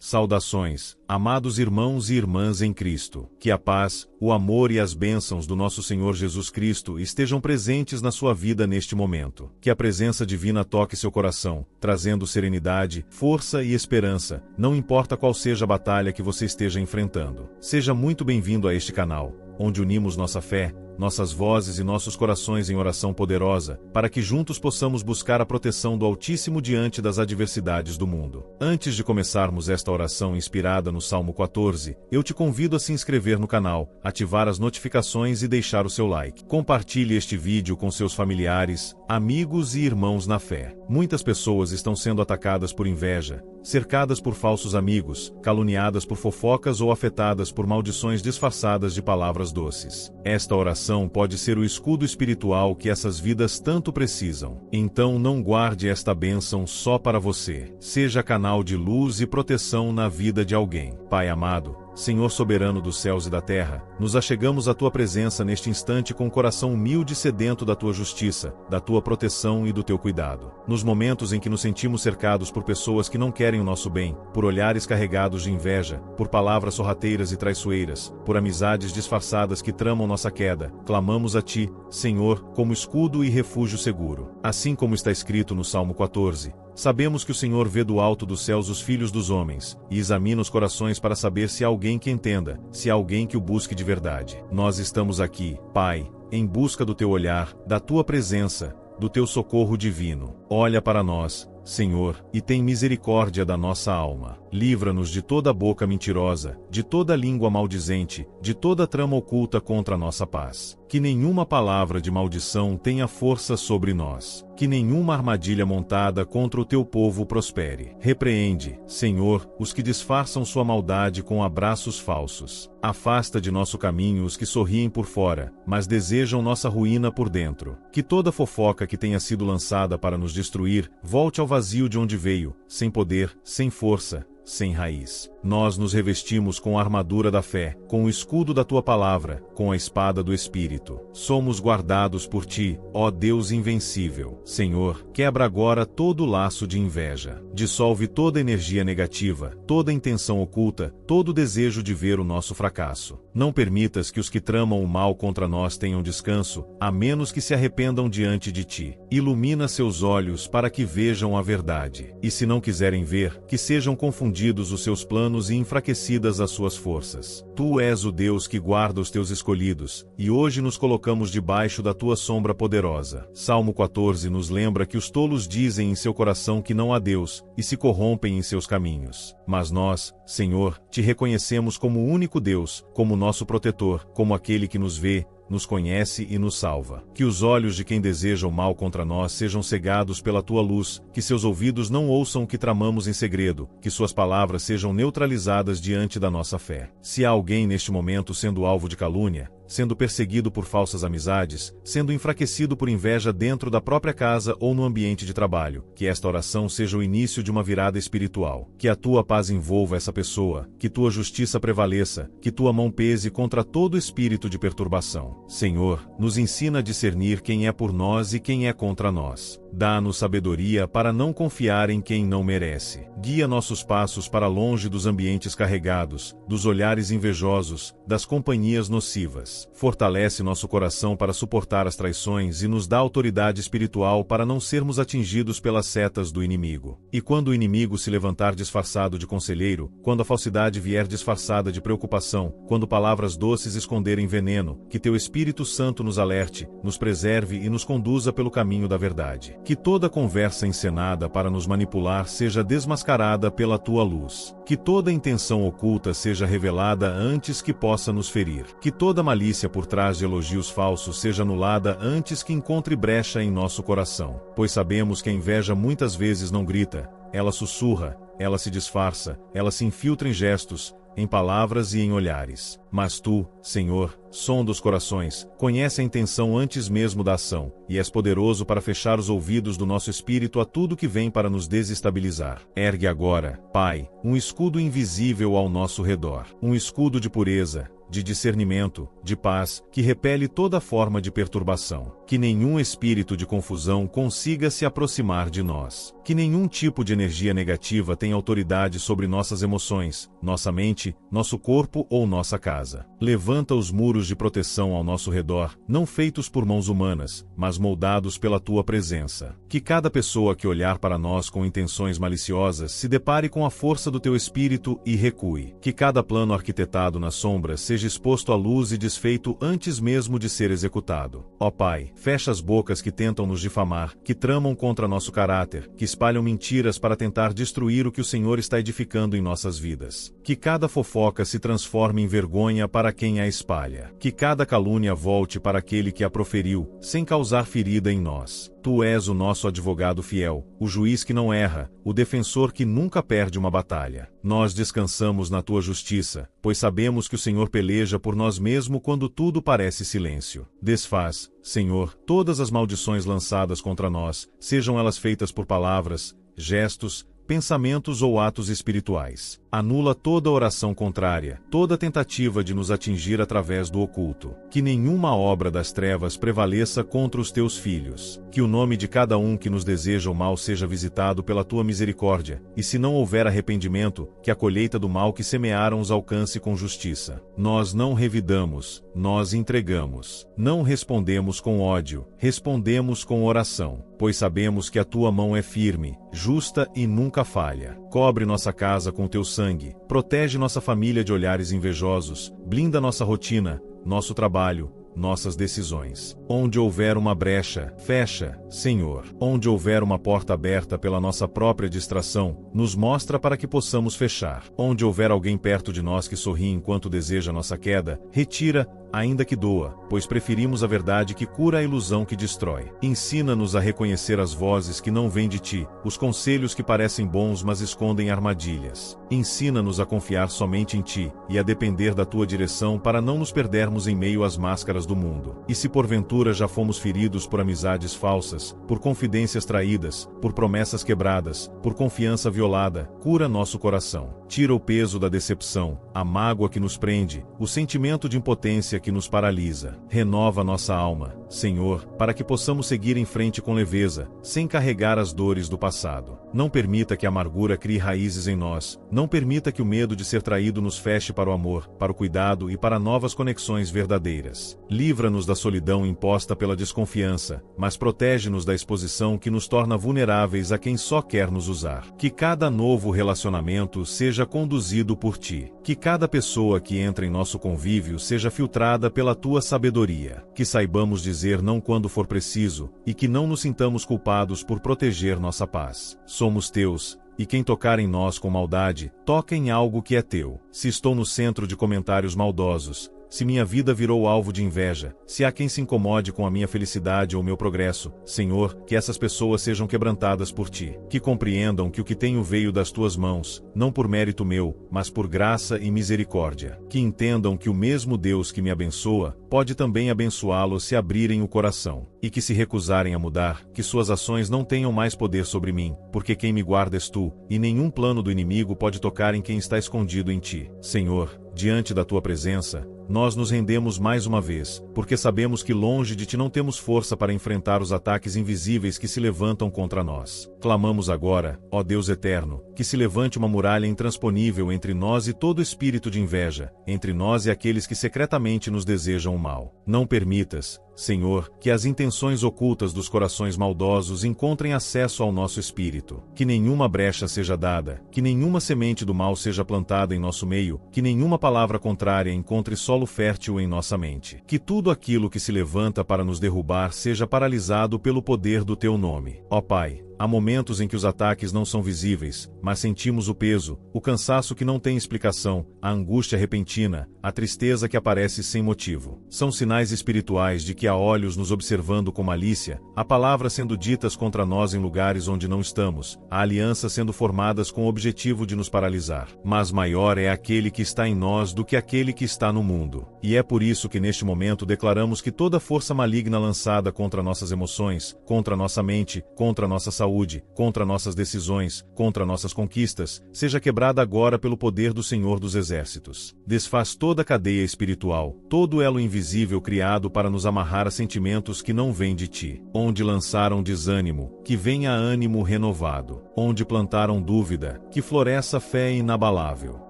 Saudações, amados irmãos e irmãs em Cristo. Que a paz, o amor e as bênçãos do nosso Senhor Jesus Cristo estejam presentes na sua vida neste momento. Que a presença divina toque seu coração, trazendo serenidade, força e esperança, não importa qual seja a batalha que você esteja enfrentando. Seja muito bem-vindo a este canal, onde unimos nossa fé, nossas vozes e nossos corações em oração poderosa, para que juntos possamos buscar a proteção do Altíssimo diante das adversidades do mundo. Antes de começarmos esta oração inspirada no Salmo 14, eu te convido a se inscrever no canal, ativar as notificações e deixar o seu like. Compartilhe este vídeo com seus familiares, amigos e irmãos na fé. Muitas pessoas estão sendo atacadas por inveja, cercadas por falsos amigos, caluniadas por fofocas ou afetadas por maldições disfarçadas de palavras doces. Esta oração pode ser o escudo espiritual que essas vidas tanto precisam. Então não guarde esta bênção só para você. Seja canal de luz e proteção na vida de alguém. Pai amado, Senhor soberano dos céus e da terra, nos achegamos à Tua presença neste instante com o coração humilde e sedento da Tua justiça, da Tua proteção e do Teu cuidado. Nos momentos em que nos sentimos cercados por pessoas que não querem o nosso bem, por olhares carregados de inveja, por palavras sorrateiras e traiçoeiras, por amizades disfarçadas que tramam nossa queda, clamamos a Ti, Senhor, como escudo e refúgio seguro. Assim como está escrito no Salmo 14, sabemos que o Senhor vê do alto dos céus os filhos dos homens, e examina os corações para saber se há alguém que entenda, se há alguém que o busque de verdade. Nós estamos aqui, Pai, em busca do Teu olhar, da Tua presença, do Teu socorro divino. Olha para nós, Senhor, e tem misericórdia da nossa alma. Livra-nos de toda boca mentirosa, de toda língua maldizente, de toda trama oculta contra a nossa paz. Que nenhuma palavra de maldição tenha força sobre nós. Que nenhuma armadilha montada contra o Teu povo prospere. Repreende, Senhor, os que disfarçam sua maldade com abraços falsos. Afasta de nosso caminho os que sorriem por fora, mas desejam nossa ruína por dentro. Que toda fofoca que tenha sido lançada para nos destruir, volte ao vazio de onde veio, sem poder, sem força, sem raiz. Nós nos revestimos com a armadura da fé, com o escudo da Tua palavra, com a espada do Espírito. Somos guardados por Ti, ó Deus invencível. Senhor, quebra agora todo o laço de inveja. Dissolve toda energia negativa, toda intenção oculta, todo desejo de ver o nosso fracasso. Não permitas que os que tramam o mal contra nós tenham descanso, a menos que se arrependam diante de Ti. Ilumina seus olhos para que vejam a verdade. E se não quiserem ver, que sejam confundidos os seus planos e enfraquecidas as suas forças. Tu és o Deus que guarda os Teus escolhidos, e hoje nos colocamos debaixo da Tua sombra poderosa. Salmo 14 nos lembra que os tolos dizem em seu coração que não há Deus, e se corrompem em seus caminhos. Mas nós, Senhor, Te reconhecemos como o único Deus, como nosso protetor, como aquele que nos vê, nos conhece e nos salva. Que os olhos de quem deseja o mal contra nós sejam cegados pela Tua luz, que seus ouvidos não ouçam o que tramamos em segredo, que suas palavras sejam neutralizadas diante da nossa fé. Se há alguém neste momento sendo alvo de calúnia, sendo perseguido por falsas amizades, sendo enfraquecido por inveja dentro da própria casa ou no ambiente de trabalho, que esta oração seja o início de uma virada espiritual. Que a Tua paz envolva essa pessoa, que Tua justiça prevaleça, que Tua mão pese contra todo espírito de perturbação. Senhor, nos ensina a discernir quem é por nós e quem é contra nós. Dá-nos sabedoria para não confiar em quem não merece. Guia nossos passos para longe dos ambientes carregados, dos olhares invejosos, das companhias nocivas. Fortalece nosso coração para suportar as traições e nos dá autoridade espiritual para não sermos atingidos pelas setas do inimigo. E quando o inimigo se levantar disfarçado de conselheiro, quando a falsidade vier disfarçada de preocupação, quando palavras doces esconderem veneno, que Teu Espírito Santo nos alerte, nos preserve e nos conduza pelo caminho da verdade. Que toda conversa encenada para nos manipular seja desmascarada pela Tua luz. Que toda intenção oculta seja revelada antes que possa nos ferir. Que toda malícia por trás de elogios falsos seja anulada antes que encontre brecha em nosso coração. Pois sabemos que a inveja muitas vezes não grita, ela sussurra, ela se disfarça, ela se infiltra em gestos, em palavras e em olhares. Mas Tu, Senhor, sonda os corações, conhece a intenção antes mesmo da ação, e és poderoso para fechar os ouvidos do nosso espírito a tudo que vem para nos desestabilizar. Ergue agora, Pai, um escudo invisível ao nosso redor, um escudo de pureza, de discernimento, de paz, que repele toda forma de perturbação. Que nenhum espírito de confusão consiga se aproximar de nós. Que nenhum tipo de energia negativa tenha autoridade sobre nossas emoções, nossa mente, nosso corpo ou nossa casa. Levanta os muros de proteção ao nosso redor, não feitos por mãos humanas, mas moldados pela tua presença. Que cada pessoa que olhar para nós com intenções maliciosas se depare com a força do teu espírito e recue. Que cada plano arquitetado nas sombras seja exposto à luz e desfeito antes mesmo de ser executado. Ó Pai, fecha as bocas que tentam nos difamar, que tramam contra nosso caráter, que espalham mentiras para tentar destruir o que o Senhor está edificando em nossas vidas. Que cada fofoca se transforme em vergonha para quem a espalha. Que cada calúnia volte para aquele que a proferiu, sem causar ferida em nós. Tu és o nosso advogado fiel, o juiz que não erra, o defensor que nunca perde uma batalha. Nós descansamos na tua justiça, pois sabemos que o Senhor peleja por nós mesmo quando tudo parece silêncio. Desfaz, Senhor, todas as maldições lançadas contra nós, sejam elas feitas por palavras, gestos, pensamentos ou atos espirituais. Anula toda oração contrária, toda tentativa de nos atingir através do oculto. Que nenhuma obra das trevas prevaleça contra os teus filhos. Que o nome de cada um que nos deseja o mal seja visitado pela tua misericórdia, e se não houver arrependimento, que a colheita do mal que semearam os alcance com justiça. Nós não revidamos, nós entregamos. Não respondemos com ódio, respondemos com oração, pois sabemos que a tua mão é firme, justa e nunca falha. Cobre nossa casa com teu sangue, protege nossa família de olhares invejosos, blinda nossa rotina, nosso trabalho, nossas decisões. Onde houver uma brecha, fecha, Senhor. Onde houver uma porta aberta pela nossa própria distração, nos mostra para que possamos fechar. Onde houver alguém perto de nós que sorri enquanto deseja nossa queda, retira, ainda que doa, pois preferimos a verdade que cura a ilusão que destrói. Ensina-nos a reconhecer as vozes que não vêm de ti, os conselhos que parecem bons mas escondem armadilhas. Ensina-nos a confiar somente em ti, e a depender da tua direção para não nos perdermos em meio às máscaras do mundo. E se porventura já fomos feridos por amizades falsas, por confidências traídas, por promessas quebradas, por confiança violada, cura nosso coração. Tira o peso da decepção, a mágoa que nos prende, o sentimento de impotência que nos paralisa. Renova nossa alma, Senhor, para que possamos seguir em frente com leveza, sem carregar as dores do passado. Não permita que a amargura crie raízes em nós, não permita que o medo de ser traído nos feche para o amor, para o cuidado e para novas conexões verdadeiras. Livra-nos da solidão imposta pela desconfiança, mas protege-nos da exposição que nos torna vulneráveis a quem só quer nos usar. Que cada novo relacionamento seja conduzido por ti. Que cada pessoa que entra em nosso convívio seja filtrada pela tua sabedoria. Que saibamos dizer não quando for preciso, e que não nos sintamos culpados por proteger nossa paz. Somos teus, e quem tocar em nós com maldade, toca em algo que é teu. Se estou no centro de comentários maldosos, se minha vida virou alvo de inveja, se há quem se incomode com a minha felicidade ou meu progresso, Senhor, que essas pessoas sejam quebrantadas por ti. Que compreendam que o que tenho veio das tuas mãos, não por mérito meu, mas por graça e misericórdia. Que entendam que o mesmo Deus que me abençoa, pode também abençoá-los se abrirem o coração. E que se recusarem a mudar, que suas ações não tenham mais poder sobre mim, porque quem me guarda és tu, e nenhum plano do inimigo pode tocar em quem está escondido em ti. Senhor, diante da tua presença, nós nos rendemos mais uma vez, porque sabemos que longe de ti não temos força para enfrentar os ataques invisíveis que se levantam contra nós. Clamamos agora, ó Deus eterno, que se levante uma muralha intransponível entre nós e todo espírito de inveja, entre nós e aqueles que secretamente nos desejam o mal. Não permitas, Senhor, que as intenções ocultas dos corações maldosos encontrem acesso ao nosso espírito. Que nenhuma brecha seja dada, que nenhuma semente do mal seja plantada em nosso meio, que nenhuma palavra contrária encontre solo fértil em nossa mente. Que tudo aquilo que se levanta para nos derrubar seja paralisado pelo poder do teu nome. Ó Pai, há momentos em que os ataques não são visíveis, mas sentimos o peso, o cansaço que não tem explicação, a angústia repentina, a tristeza que aparece sem motivo. São sinais espirituais de que há olhos nos observando com malícia, há palavras sendo ditas contra nós em lugares onde não estamos, há alianças sendo formadas com o objetivo de nos paralisar. Mas maior é aquele que está em nós do que aquele que está no mundo. E é por isso que neste momento declaramos que toda força maligna lançada contra nossas emoções, contra nossa mente, contra nossa saúde, saúde, contra nossas decisões, contra nossas conquistas, seja quebrada agora pelo poder do Senhor dos Exércitos. Desfaz toda a cadeia espiritual, todo elo invisível criado para nos amarrar a sentimentos que não vêm de ti. Onde lançaram desânimo, que venha ânimo renovado. Onde plantaram dúvida, que floresça fé inabalável.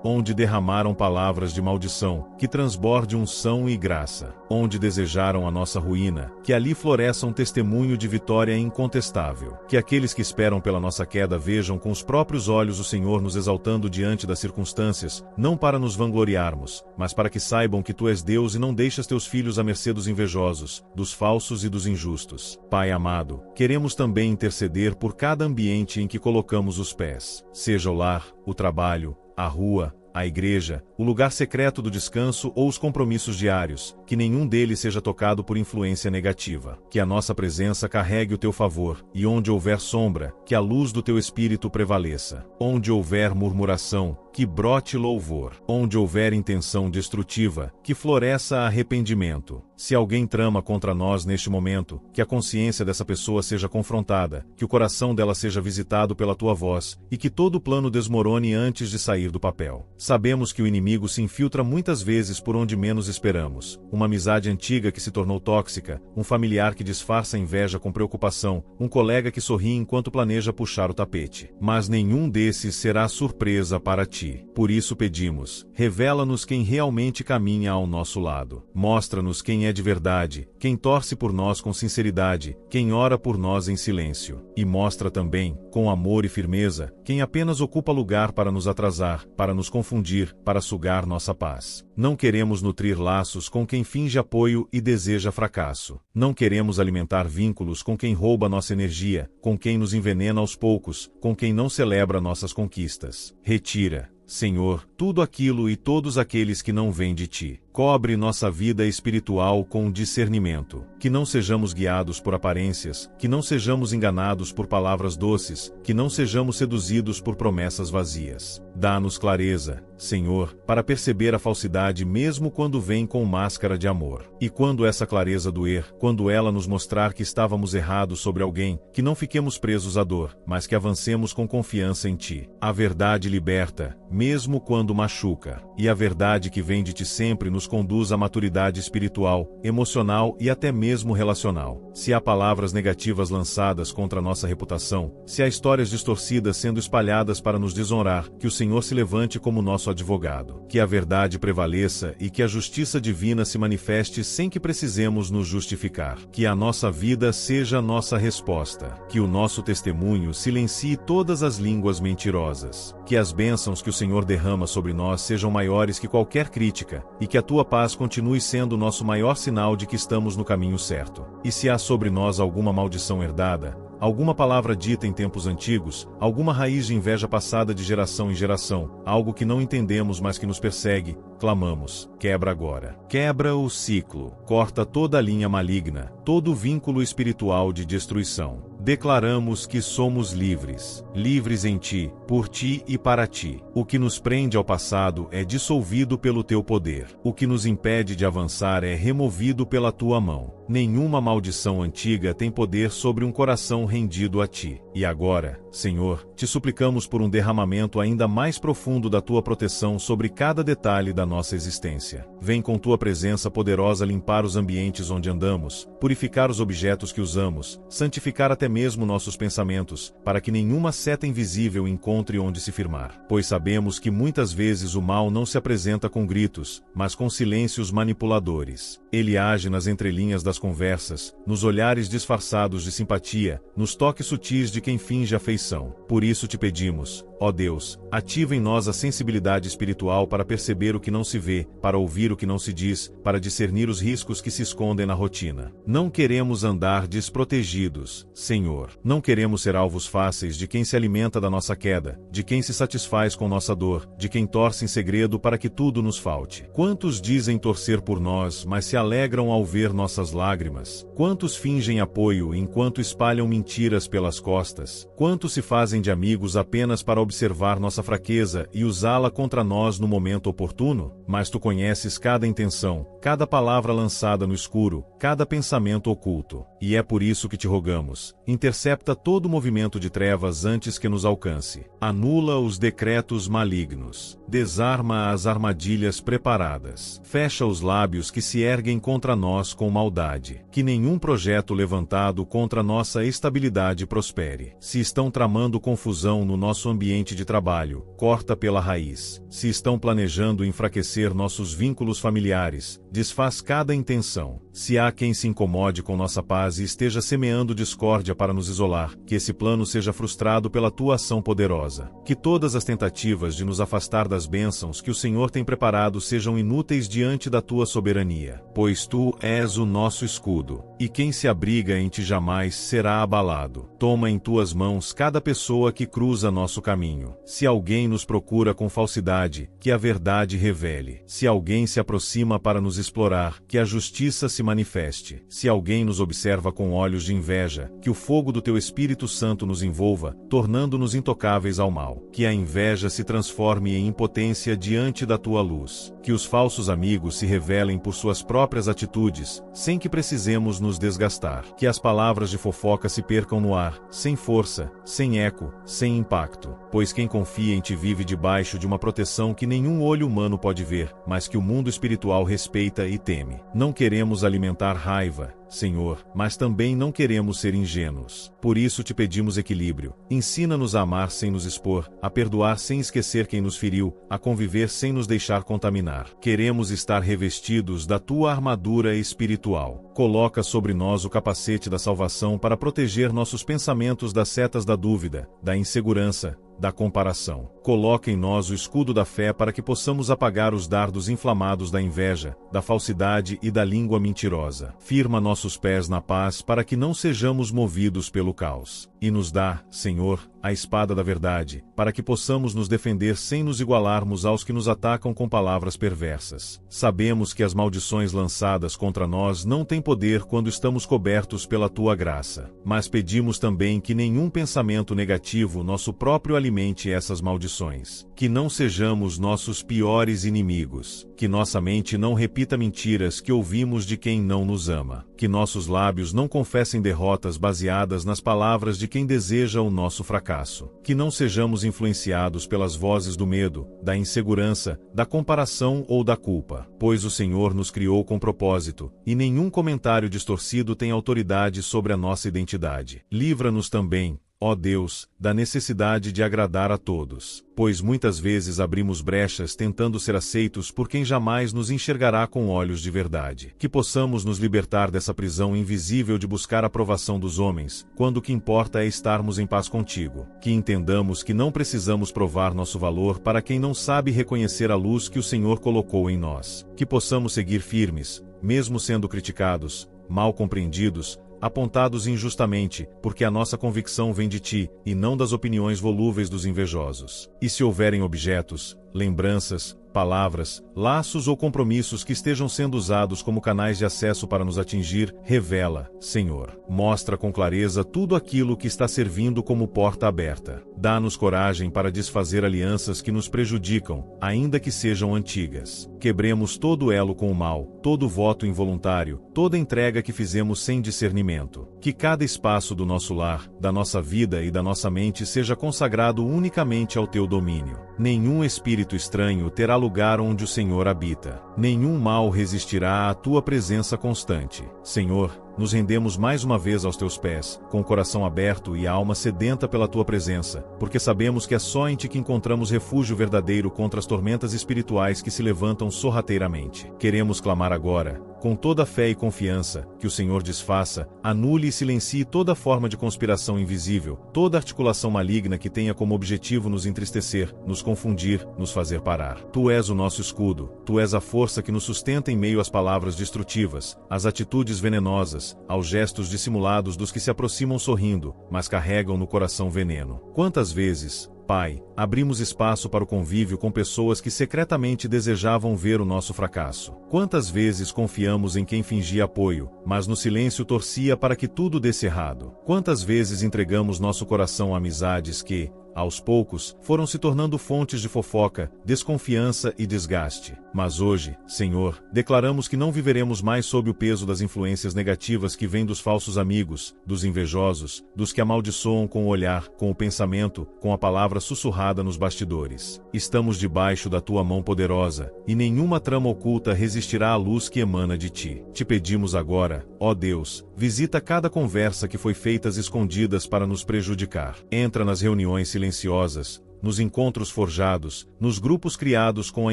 Onde derramaram palavras de maldição, que transborde unção e graça. Onde desejaram a nossa ruína, que ali floresça um testemunho de vitória incontestável. Que aqueles que esperam pela nossa queda vejam com os próprios olhos o Senhor nos exaltando diante das circunstâncias, não para nos vangloriarmos, mas para que saibam que tu és Deus e não deixas teus filhos à mercê dos invejosos, dos falsos e dos injustos. Pai amado, queremos também interceder por cada ambiente em que colocamos os pés, seja o lar, o trabalho, a rua, a igreja, o lugar secreto do descanso ou os compromissos diários, que nenhum deles seja tocado por influência negativa. Que a nossa presença carregue o teu favor, e onde houver sombra, que a luz do teu Espírito prevaleça. Onde houver murmuração, que brote louvor. Onde houver intenção destrutiva, que floresça arrependimento. Se alguém trama contra nós neste momento, que a consciência dessa pessoa seja confrontada, que o coração dela seja visitado pela tua voz, e que todo o plano desmorone antes de sair do papel. Sabemos que o inimigo se infiltra muitas vezes por onde menos esperamos. Uma amizade antiga que se tornou tóxica, um familiar que disfarça inveja com preocupação, um colega que sorri enquanto planeja puxar o tapete. Mas nenhum desses será surpresa para ti. Por isso pedimos, revela-nos quem realmente caminha ao nosso lado. Mostra-nos quem é de verdade, quem torce por nós com sinceridade, quem ora por nós em silêncio. E mostra também, com amor e firmeza, quem apenas ocupa lugar para nos atrasar, para nos confundir, para sugar nossa paz. Não queremos nutrir laços com quem finge apoio e deseja fracasso. Não queremos alimentar vínculos com quem rouba nossa energia, com quem nos envenena aos poucos, com quem não celebra nossas conquistas. Retira, Senhor, tudo aquilo e todos aqueles que não vêm de ti. Cobre nossa vida espiritual com discernimento. Que não sejamos guiados por aparências, que não sejamos enganados por palavras doces, que não sejamos seduzidos por promessas vazias. Dá-nos clareza, Senhor, para perceber a falsidade mesmo quando vem com máscara de amor. E quando essa clareza doer, quando ela nos mostrar que estávamos errados sobre alguém, que não fiquemos presos à dor, mas que avancemos com confiança em ti. A verdade liberta, mesmo quando machuca. E a verdade que vem de ti sempre nos conduz à maturidade espiritual, emocional e até mesmo relacional. Se há palavras negativas lançadas contra nossa reputação, se há histórias distorcidas sendo espalhadas para nos desonrar, que o Senhor se levante como nosso advogado. Que a verdade prevaleça e que a justiça divina se manifeste sem que precisemos nos justificar. Que a nossa vida seja nossa resposta. Que o nosso testemunho silencie todas as línguas mentirosas. Que as bênçãos que o Senhor derrama sobre nós sejam maiores que qualquer crítica, e que a tua paz continue sendo o nosso maior sinal de que estamos no caminho certo. E se há sobre nós alguma maldição herdada, alguma palavra dita em tempos antigos, alguma raiz de inveja passada de geração em geração, algo que não entendemos mas que nos persegue, clamamos, quebra agora. Quebra o ciclo, corta toda a linha maligna, todo vínculo espiritual de destruição. Declaramos que somos livres, livres em ti, por ti e para ti. O que nos prende ao passado é dissolvido pelo teu poder. O que nos impede de avançar é removido pela tua mão. Nenhuma maldição antiga tem poder sobre um coração rendido a ti. E agora, Senhor, te suplicamos por um derramamento ainda mais profundo da tua proteção sobre cada detalhe da nossa existência. Vem com tua presença poderosa limpar os ambientes onde andamos, purificar os objetos que usamos, santificar até mesmo nossos pensamentos, para que nenhuma seta invisível encontre onde se firmar. Pois sabemos que muitas vezes o mal não se apresenta com gritos, mas com silêncios manipuladores. Ele age nas entrelinhas das conversas, nos olhares disfarçados de simpatia, nos toques sutis de quem finge afeição. Por isso te pedimos, ó Deus, ativa em nós a sensibilidade espiritual para perceber o que não se vê, para ouvir o que não se diz, para discernir os riscos que se escondem na rotina. Não queremos andar desprotegidos, Senhor. Não queremos ser alvos fáceis de quem se alimenta da nossa queda, de quem se satisfaz com nossa dor, de quem torce em segredo para que tudo nos falte. Quantos dizem torcer por nós, mas se alegram ao ver nossas lágrimas? Quantos fingem apoio enquanto espalham mentiras pelas costas? Quantos se fazem de amigos apenas para observar nossa fraqueza e usá-la contra nós no momento oportuno? Mas tu conheces cada intenção, cada palavra lançada no escuro, cada pensamento oculto. E é por isso que te rogamos, intercepta todo movimento de trevas antes que nos alcance. Anula os decretos malignos. Desarma as armadilhas preparadas. Fecha os lábios que se erguem contra nós com maldade. Que nenhum projeto levantado contra nossa estabilidade prospere. Se estão tramando confusão no nosso ambiente de trabalho, corta pela raiz. Se estão planejando enfraquecer nossos vínculos familiares, desfaz cada intenção. Se há quem se incomode com nossa paz e esteja semeando discórdia para nos isolar, que esse plano seja frustrado pela tua ação poderosa. Que todas as tentativas de nos afastar das bênçãos que o Senhor tem preparado sejam inúteis diante da tua soberania. Pois tu és o nosso escudo, e quem se abriga em ti jamais será abalado. Toma em tuas mãos cada pessoa que cruza nosso caminho. Se alguém nos procura com falsidade, que a verdade revele. Se alguém se aproxima para nos explorar, que a justiça se manifeste. Se alguém nos observa com olhos de inveja, que o fogo do teu Espírito Santo nos envolva, tornando-nos intocáveis ao mal. Que a inveja se transforme em impotência diante da tua luz. Que os falsos amigos se revelem por suas próprias atitudes, sem que precisemos nos desgastar. Que as palavras de fofoca se percam no ar, sem força, sem eco, sem impacto. Pois quem confia em ti vive debaixo de uma proteção que nenhum olho humano pode ver, mas que o mundo espiritual respeita e teme. Não queremos alimentar raiva, Senhor, mas também não queremos ser ingênuos. Por isso te pedimos equilíbrio. Ensina-nos a amar sem nos expor, a perdoar sem esquecer quem nos feriu, a conviver sem nos deixar contaminar. Queremos estar revestidos da tua armadura espiritual. Coloca sobre nós o capacete da salvação para proteger nossos pensamentos das setas da dúvida, da insegurança, da comparação. Coloca em nós o escudo da fé para que possamos apagar os dardos inflamados da inveja, da falsidade e da língua mentirosa. Firma nossos pés na paz para que não sejamos movidos pelo caos. E nos dá, Senhor, a espada da verdade, para que possamos nos defender sem nos igualarmos aos que nos atacam com palavras perversas. Sabemos que as maldições lançadas contra nós não têm poder quando estamos cobertos pela tua graça. Mas pedimos também que nenhum pensamento negativo nosso próprio alimente essas maldições. Que não sejamos nossos piores inimigos. Que nossa mente não repita mentiras que ouvimos de quem não nos ama. Que nossos lábios não confessem derrotas baseadas nas palavras de quem deseja o nosso fracasso. Que não sejamos influenciados pelas vozes do medo, da insegurança, da comparação ou da culpa. Pois o Senhor nos criou com propósito, e nenhum comentário distorcido tem autoridade sobre a nossa identidade. Livra-nos também, ó Deus, da necessidade de agradar a todos, pois muitas vezes abrimos brechas tentando ser aceitos por quem jamais nos enxergará com olhos de verdade. Que possamos nos libertar dessa prisão invisível de buscar a aprovação dos homens, quando o que importa é estarmos em paz contigo. Que entendamos que não precisamos provar nosso valor para quem não sabe reconhecer a luz que o Senhor colocou em nós. Que possamos seguir firmes, mesmo sendo criticados, mal compreendidos, apontados injustamente, porque a nossa convicção vem de ti, e não das opiniões volúveis dos invejosos. E se houverem objetos, lembranças, palavras, laços ou compromissos que estejam sendo usados como canais de acesso para nos atingir, revela, Senhor. Mostra com clareza tudo aquilo que está servindo como porta aberta. Dá-nos coragem para desfazer alianças que nos prejudicam, ainda que sejam antigas. Quebremos todo elo com o mal, todo voto involuntário, toda entrega que fizemos sem discernimento. Que cada espaço do nosso lar, da nossa vida e da nossa mente seja consagrado unicamente ao teu domínio. Nenhum espírito estranho terá lugar onde o Senhor habita. Nenhum mal resistirá à tua presença constante. Senhor, nos rendemos mais uma vez aos teus pés, com o coração aberto e a alma sedenta pela tua presença, porque sabemos que é só em ti que encontramos refúgio verdadeiro contra as tormentas espirituais que se levantam sorrateiramente. Queremos clamar agora, com toda a fé e confiança, que o Senhor desfaça, anule e silencie toda forma de conspiração invisível, toda articulação maligna que tenha como objetivo nos entristecer, nos confundir, nos fazer parar. Tu és o nosso escudo, tu és a força que nos sustenta em meio às palavras destrutivas, às atitudes venenosas, aos gestos dissimulados dos que se aproximam sorrindo, mas carregam no coração veneno. Quantas vezes, Pai, abrimos espaço para o convívio com pessoas que secretamente desejavam ver o nosso fracasso. Quantas vezes confiamos em quem fingia apoio, mas no silêncio torcia para que tudo desse errado? Quantas vezes entregamos nosso coração a amizades que, aos poucos, foram se tornando fontes de fofoca, desconfiança e desgaste. Mas hoje, Senhor, declaramos que não viveremos mais sob o peso das influências negativas que vêm dos falsos amigos, dos invejosos, dos que amaldiçoam com o olhar, com o pensamento, com a palavra sussurrada nos bastidores. Estamos debaixo da tua mão poderosa, e nenhuma trama oculta resistirá à luz que emana de ti. Te pedimos agora, ó Deus, visita cada conversa que foi feita às escondidas para nos prejudicar. Entra nas reuniões silenciosas, nos encontros forjados, nos grupos criados com a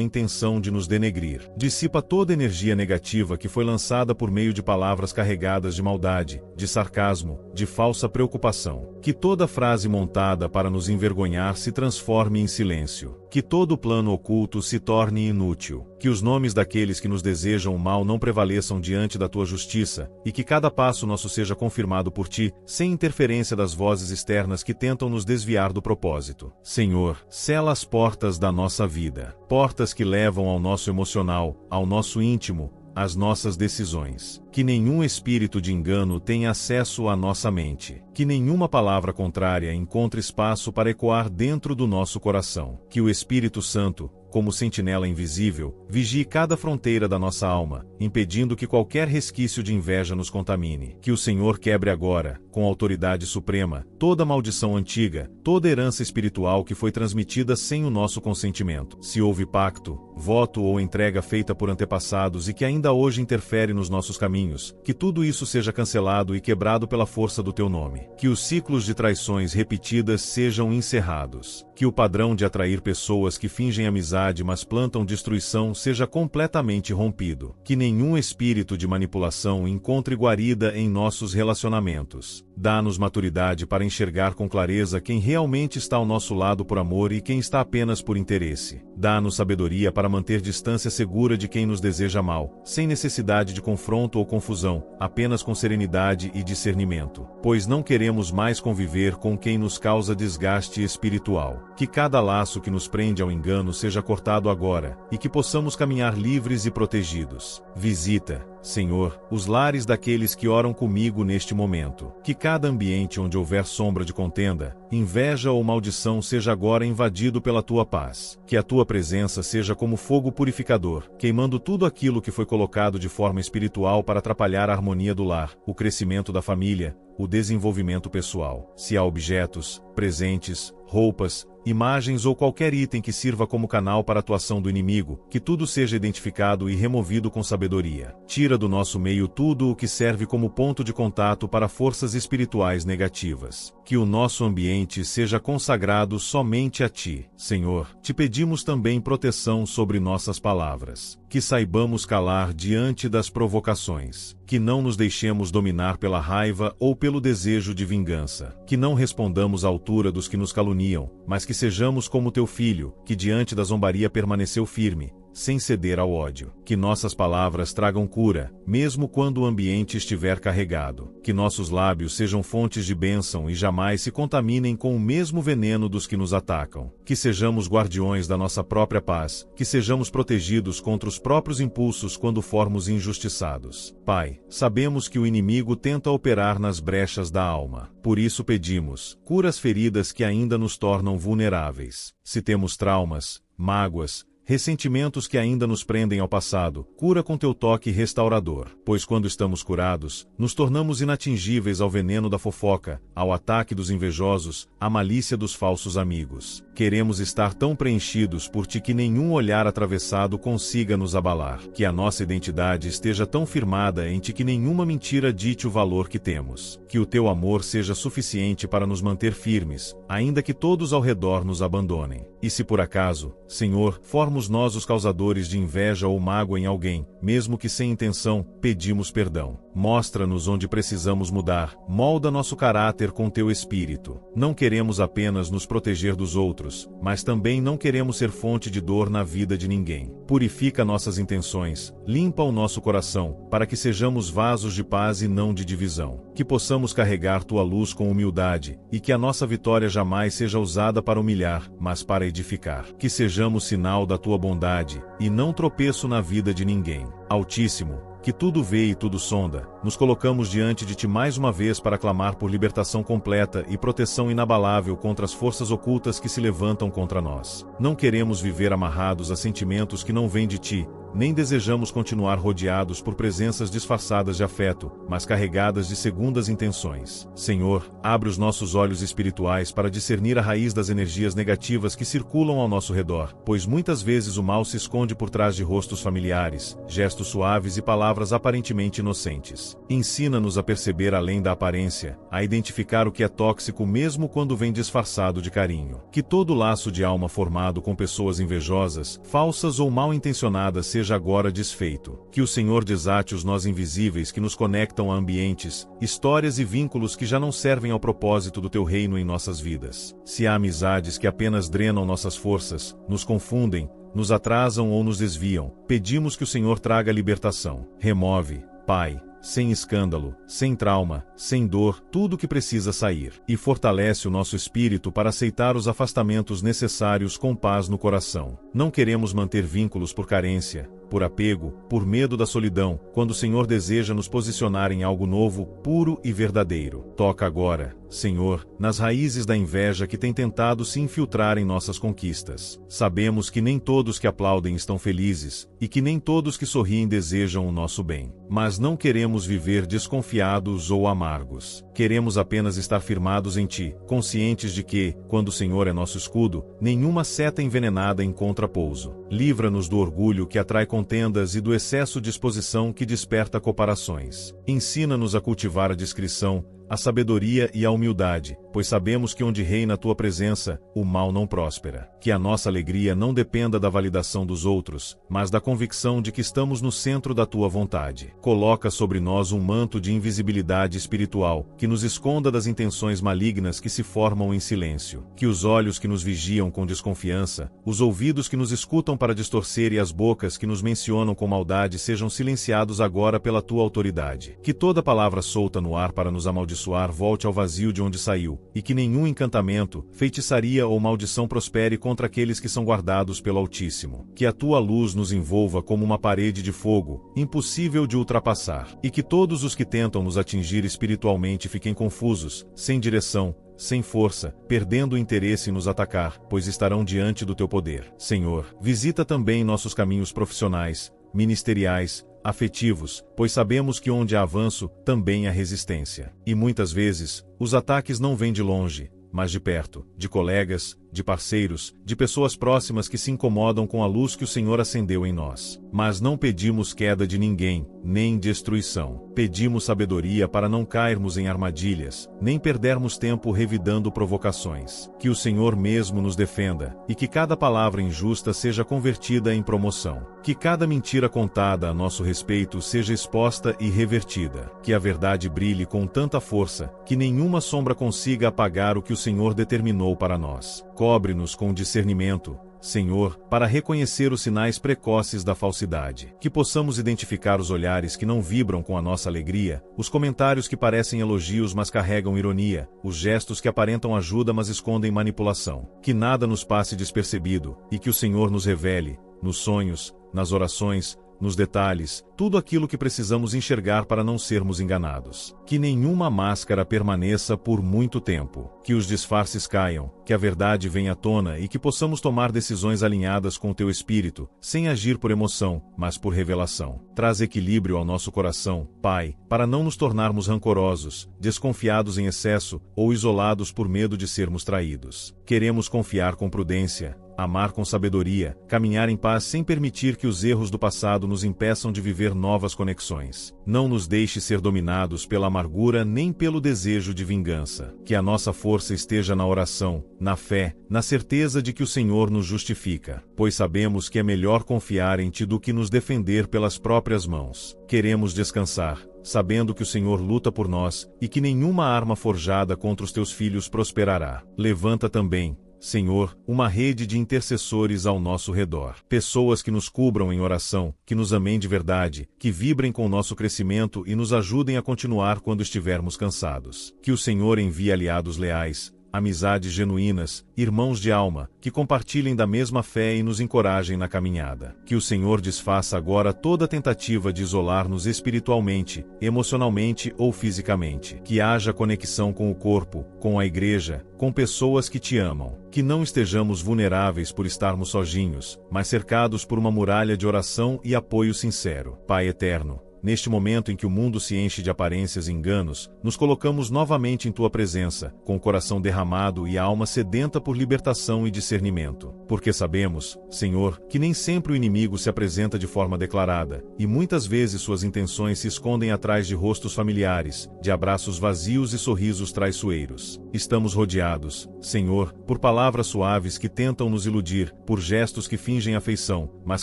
intenção de nos denegrir. Dissipa toda energia negativa que foi lançada por meio de palavras carregadas de maldade, de sarcasmo, de falsa preocupação. Que toda frase montada para nos envergonhar se transforme em silêncio. Que todo plano oculto se torne inútil. Que os nomes daqueles que nos desejam o mal não prevaleçam diante da tua justiça, e que cada passo nosso seja confirmado por ti, sem interferência das vozes externas que tentam nos desviar do propósito. Senhor, sela as portas da nossa vida. Portas que levam ao nosso emocional, ao nosso íntimo, às nossas decisões. Que nenhum espírito de engano tenha acesso à nossa mente. Que nenhuma palavra contrária encontre espaço para ecoar dentro do nosso coração. Que o Espírito Santo, como sentinela invisível, vigie cada fronteira da nossa alma, impedindo que qualquer resquício de inveja nos contamine. Que o Senhor quebre agora, com autoridade suprema, toda maldição antiga, toda herança espiritual que foi transmitida sem o nosso consentimento. Se houve pacto, voto ou entrega feita por antepassados e que ainda hoje interfere nos nossos caminhos, que tudo isso seja cancelado e quebrado pela força do teu nome. Que os ciclos de traições repetidas sejam encerrados. Que o padrão de atrair pessoas que fingem amizade mas plantam destruição seja completamente rompido. Que nenhum espírito de manipulação encontre guarida em nossos relacionamentos. Dá-nos maturidade para enxergar com clareza quem realmente está ao nosso lado por amor e quem está apenas por interesse. Dá-nos sabedoria para manter distância segura de quem nos deseja mal, sem necessidade de confronto ou confusão, apenas com serenidade e discernimento. Pois não queremos mais conviver com quem nos causa desgaste espiritual. Que cada laço que nos prende ao engano seja cortado agora, e que possamos caminhar livres e protegidos. Visita, Senhor, os lares daqueles que oram comigo neste momento. Que cada ambiente onde houver sombra de contenda, inveja ou maldição seja agora invadido pela tua paz. Que a tua presença seja como fogo purificador, queimando tudo aquilo que foi colocado de forma espiritual para atrapalhar a harmonia do lar, o crescimento da família, o desenvolvimento pessoal. Se há objetos, presentes, roupas, imagens ou qualquer item que sirva como canal para a atuação do inimigo, que tudo seja identificado e removido com sabedoria. Tira do nosso meio tudo o que serve como ponto de contato para forças espirituais negativas. Que o nosso ambiente seja consagrado somente a Ti. Senhor, te pedimos também proteção sobre nossas palavras. Que saibamos calar diante das provocações. Que não nos deixemos dominar pela raiva ou pelo desejo de vingança. Que não respondamos à altura dos que nos caluniam, mas que sejamos como teu filho, que diante da zombaria permaneceu firme, sem ceder ao ódio. Que nossas palavras tragam cura, mesmo quando o ambiente estiver carregado. Que nossos lábios sejam fontes de bênção e jamais se contaminem com o mesmo veneno dos que nos atacam. Que sejamos guardiões da nossa própria paz, que sejamos protegidos contra os próprios impulsos quando formos injustiçados. Pai, sabemos que o inimigo tenta operar nas brechas da alma. Por isso pedimos, cura as feridas que ainda nos tornam vulneráveis. Se temos traumas, mágoas, ressentimentos que ainda nos prendem ao passado, cura com teu toque restaurador. Pois quando estamos curados, nos tornamos inatingíveis ao veneno da fofoca, ao ataque dos invejosos, à malícia dos falsos amigos. Queremos estar tão preenchidos por ti que nenhum olhar atravessado consiga nos abalar. Que a nossa identidade esteja tão firmada em ti que nenhuma mentira dite o valor que temos. Que o teu amor seja suficiente para nos manter firmes, ainda que todos ao redor nos abandonem. E se por acaso, Senhor, formos nós os causadores de inveja ou mágoa em alguém, mesmo que sem intenção, pedimos perdão. Mostra-nos onde precisamos mudar, molda nosso caráter com teu espírito. Não queremos apenas nos proteger dos outros, mas também não queremos ser fonte de dor na vida de ninguém. purifica nossas intenções, limpa o nosso coração, para que sejamos vasos de paz e não de divisão. Que possamos carregar tua luz com humildade, e que a nossa vitória jamais seja usada para humilhar, mas para edificar. Que sejamos sinal da tua bondade, e não tropeço na vida de ninguém. Altíssimo, que tudo vê e tudo sonda, nos colocamos diante de ti mais uma vez para clamar por libertação completa e proteção inabalável contra as forças ocultas que se levantam contra nós. Não queremos viver amarrados a sentimentos que não vêm de ti, nem desejamos continuar rodeados por presenças disfarçadas de afeto, mas carregadas de segundas intenções. Senhor, abre os nossos olhos espirituais para discernir a raiz das energias negativas que circulam ao nosso redor, pois muitas vezes o mal se esconde por trás de rostos familiares, gestos suaves e palavras aparentemente inocentes. Ensina-nos a perceber além da aparência, a identificar o que é tóxico mesmo quando vem disfarçado de carinho. Que todo laço de alma formado com pessoas invejosas, falsas ou mal intencionadas seja agora desfeito. Que o Senhor desate os nós invisíveis que nos conectam a ambientes, histórias e vínculos que já não servem ao propósito do teu reino em nossas vidas. Se há amizades que apenas drenam nossas forças, nos confundem, nos atrasam ou nos desviam, pedimos que o Senhor traga libertação. Remove, Pai, sem escândalo, sem trauma, sem dor, tudo que precisa sair. E fortalece o nosso espírito para aceitar os afastamentos necessários com paz no coração. Não queremos manter vínculos por carência, por apego, por medo da solidão, quando o Senhor deseja nos posicionar em algo novo, puro e verdadeiro. Toca agora, Senhor, nas raízes da inveja que tem tentado se infiltrar em nossas conquistas. Sabemos que nem todos que aplaudem estão felizes, e que nem todos que sorriem desejam o nosso bem. Mas não queremos viver desconfiados ou amargos. Queremos apenas estar firmados em Ti, conscientes de que, quando o Senhor é nosso escudo, nenhuma seta envenenada encontra pouso. Livra-nos do orgulho que atrai contendas e do excesso de exposição que desperta comparações. Ensina-nos a cultivar a discrição, a sabedoria e a humildade, pois sabemos que onde reina a tua presença, o mal não próspera. Que a nossa alegria não dependa da validação dos outros, mas da convicção de que estamos no centro da tua vontade. Coloca sobre nós um manto de invisibilidade espiritual, que nos esconda das intenções malignas que se formam em silêncio. Que os olhos que nos vigiam com desconfiança, os ouvidos que nos escutam para distorcer e as bocas que nos mencionam com maldade sejam silenciados agora pela tua autoridade. Que toda palavra solta no ar para nos amaldiçoar volte ao vazio de onde saiu, e que nenhum encantamento, feitiçaria ou maldição prospere contra aqueles que são guardados pelo Altíssimo. Que a tua luz nos envolva como uma parede de fogo, impossível de ultrapassar, e que todos os que tentam nos atingir espiritualmente fiquem confusos, sem direção, sem força, perdendo o interesse em nos atacar, pois estarão diante do teu poder. Senhor, visita também nossos caminhos profissionais, ministeriais, afetivos, pois sabemos que onde há avanço, também há resistência. E muitas vezes, os ataques não vêm de longe, mas de perto, de colegas, de parceiros, de pessoas próximas que se incomodam com a luz que o Senhor acendeu em nós. Mas não pedimos queda de ninguém, nem destruição. Pedimos sabedoria para não cairmos em armadilhas, nem perdermos tempo revidando provocações. Que o Senhor mesmo nos defenda, e que cada palavra injusta seja convertida em promoção. Que cada mentira contada a nosso respeito seja exposta e revertida. Que a verdade brilhe com tanta força, que nenhuma sombra consiga apagar o que o Senhor determinou para nós. Cobre-nos com discernimento, Senhor, para reconhecer os sinais precoces da falsidade. Que possamos identificar os olhares que não vibram com a nossa alegria, os comentários que parecem elogios mas carregam ironia, os gestos que aparentam ajuda mas escondem manipulação. Que nada nos passe despercebido, e que o Senhor nos revele, nos sonhos, nas orações, nos detalhes, tudo aquilo que precisamos enxergar para não sermos enganados. Que nenhuma máscara permaneça por muito tempo. Que os disfarces caiam, que a verdade venha à tona e que possamos tomar decisões alinhadas com o teu espírito, sem agir por emoção, mas por revelação. Traz equilíbrio ao nosso coração, Pai, para não nos tornarmos rancorosos, desconfiados em excesso ou isolados por medo de sermos traídos. Queremos confiar com prudência, amar com sabedoria, caminhar em paz sem permitir que os erros do passado nos impeçam de viver novas conexões. Não nos deixe ser dominados pela amargura nem pelo desejo de vingança. Que a nossa força esteja na oração, na fé, na certeza de que o Senhor nos justifica, pois sabemos que é melhor confiar em Ti do que nos defender pelas próprias mãos. Queremos descansar, sabendo que o Senhor luta por nós, e que nenhuma arma forjada contra os Teus filhos prosperará. Levanta também, Senhor, uma rede de intercessores ao nosso redor. Pessoas que nos cubram em oração, que nos amem de verdade, que vibrem com o nosso crescimento e nos ajudem a continuar quando estivermos cansados. Que o Senhor envie aliados leais, amizades genuínas, irmãos de alma, que compartilhem da mesma fé e nos encorajem na caminhada. Que o Senhor desfaça agora toda tentativa de isolar-nos espiritualmente, emocionalmente ou fisicamente. Que haja conexão com o corpo, com a igreja, com pessoas que te amam. Que não estejamos vulneráveis por estarmos sozinhos, mas cercados por uma muralha de oração e apoio sincero. Pai eterno, neste momento em que o mundo se enche de aparências e enganos, nos colocamos novamente em Tua presença, com o coração derramado e a alma sedenta por libertação e discernimento. Porque sabemos, Senhor, que nem sempre o inimigo se apresenta de forma declarada, e muitas vezes suas intenções se escondem atrás de rostos familiares, de abraços vazios e sorrisos traiçoeiros. Estamos rodeados, Senhor, por palavras suaves que tentam nos iludir, por gestos que fingem afeição, mas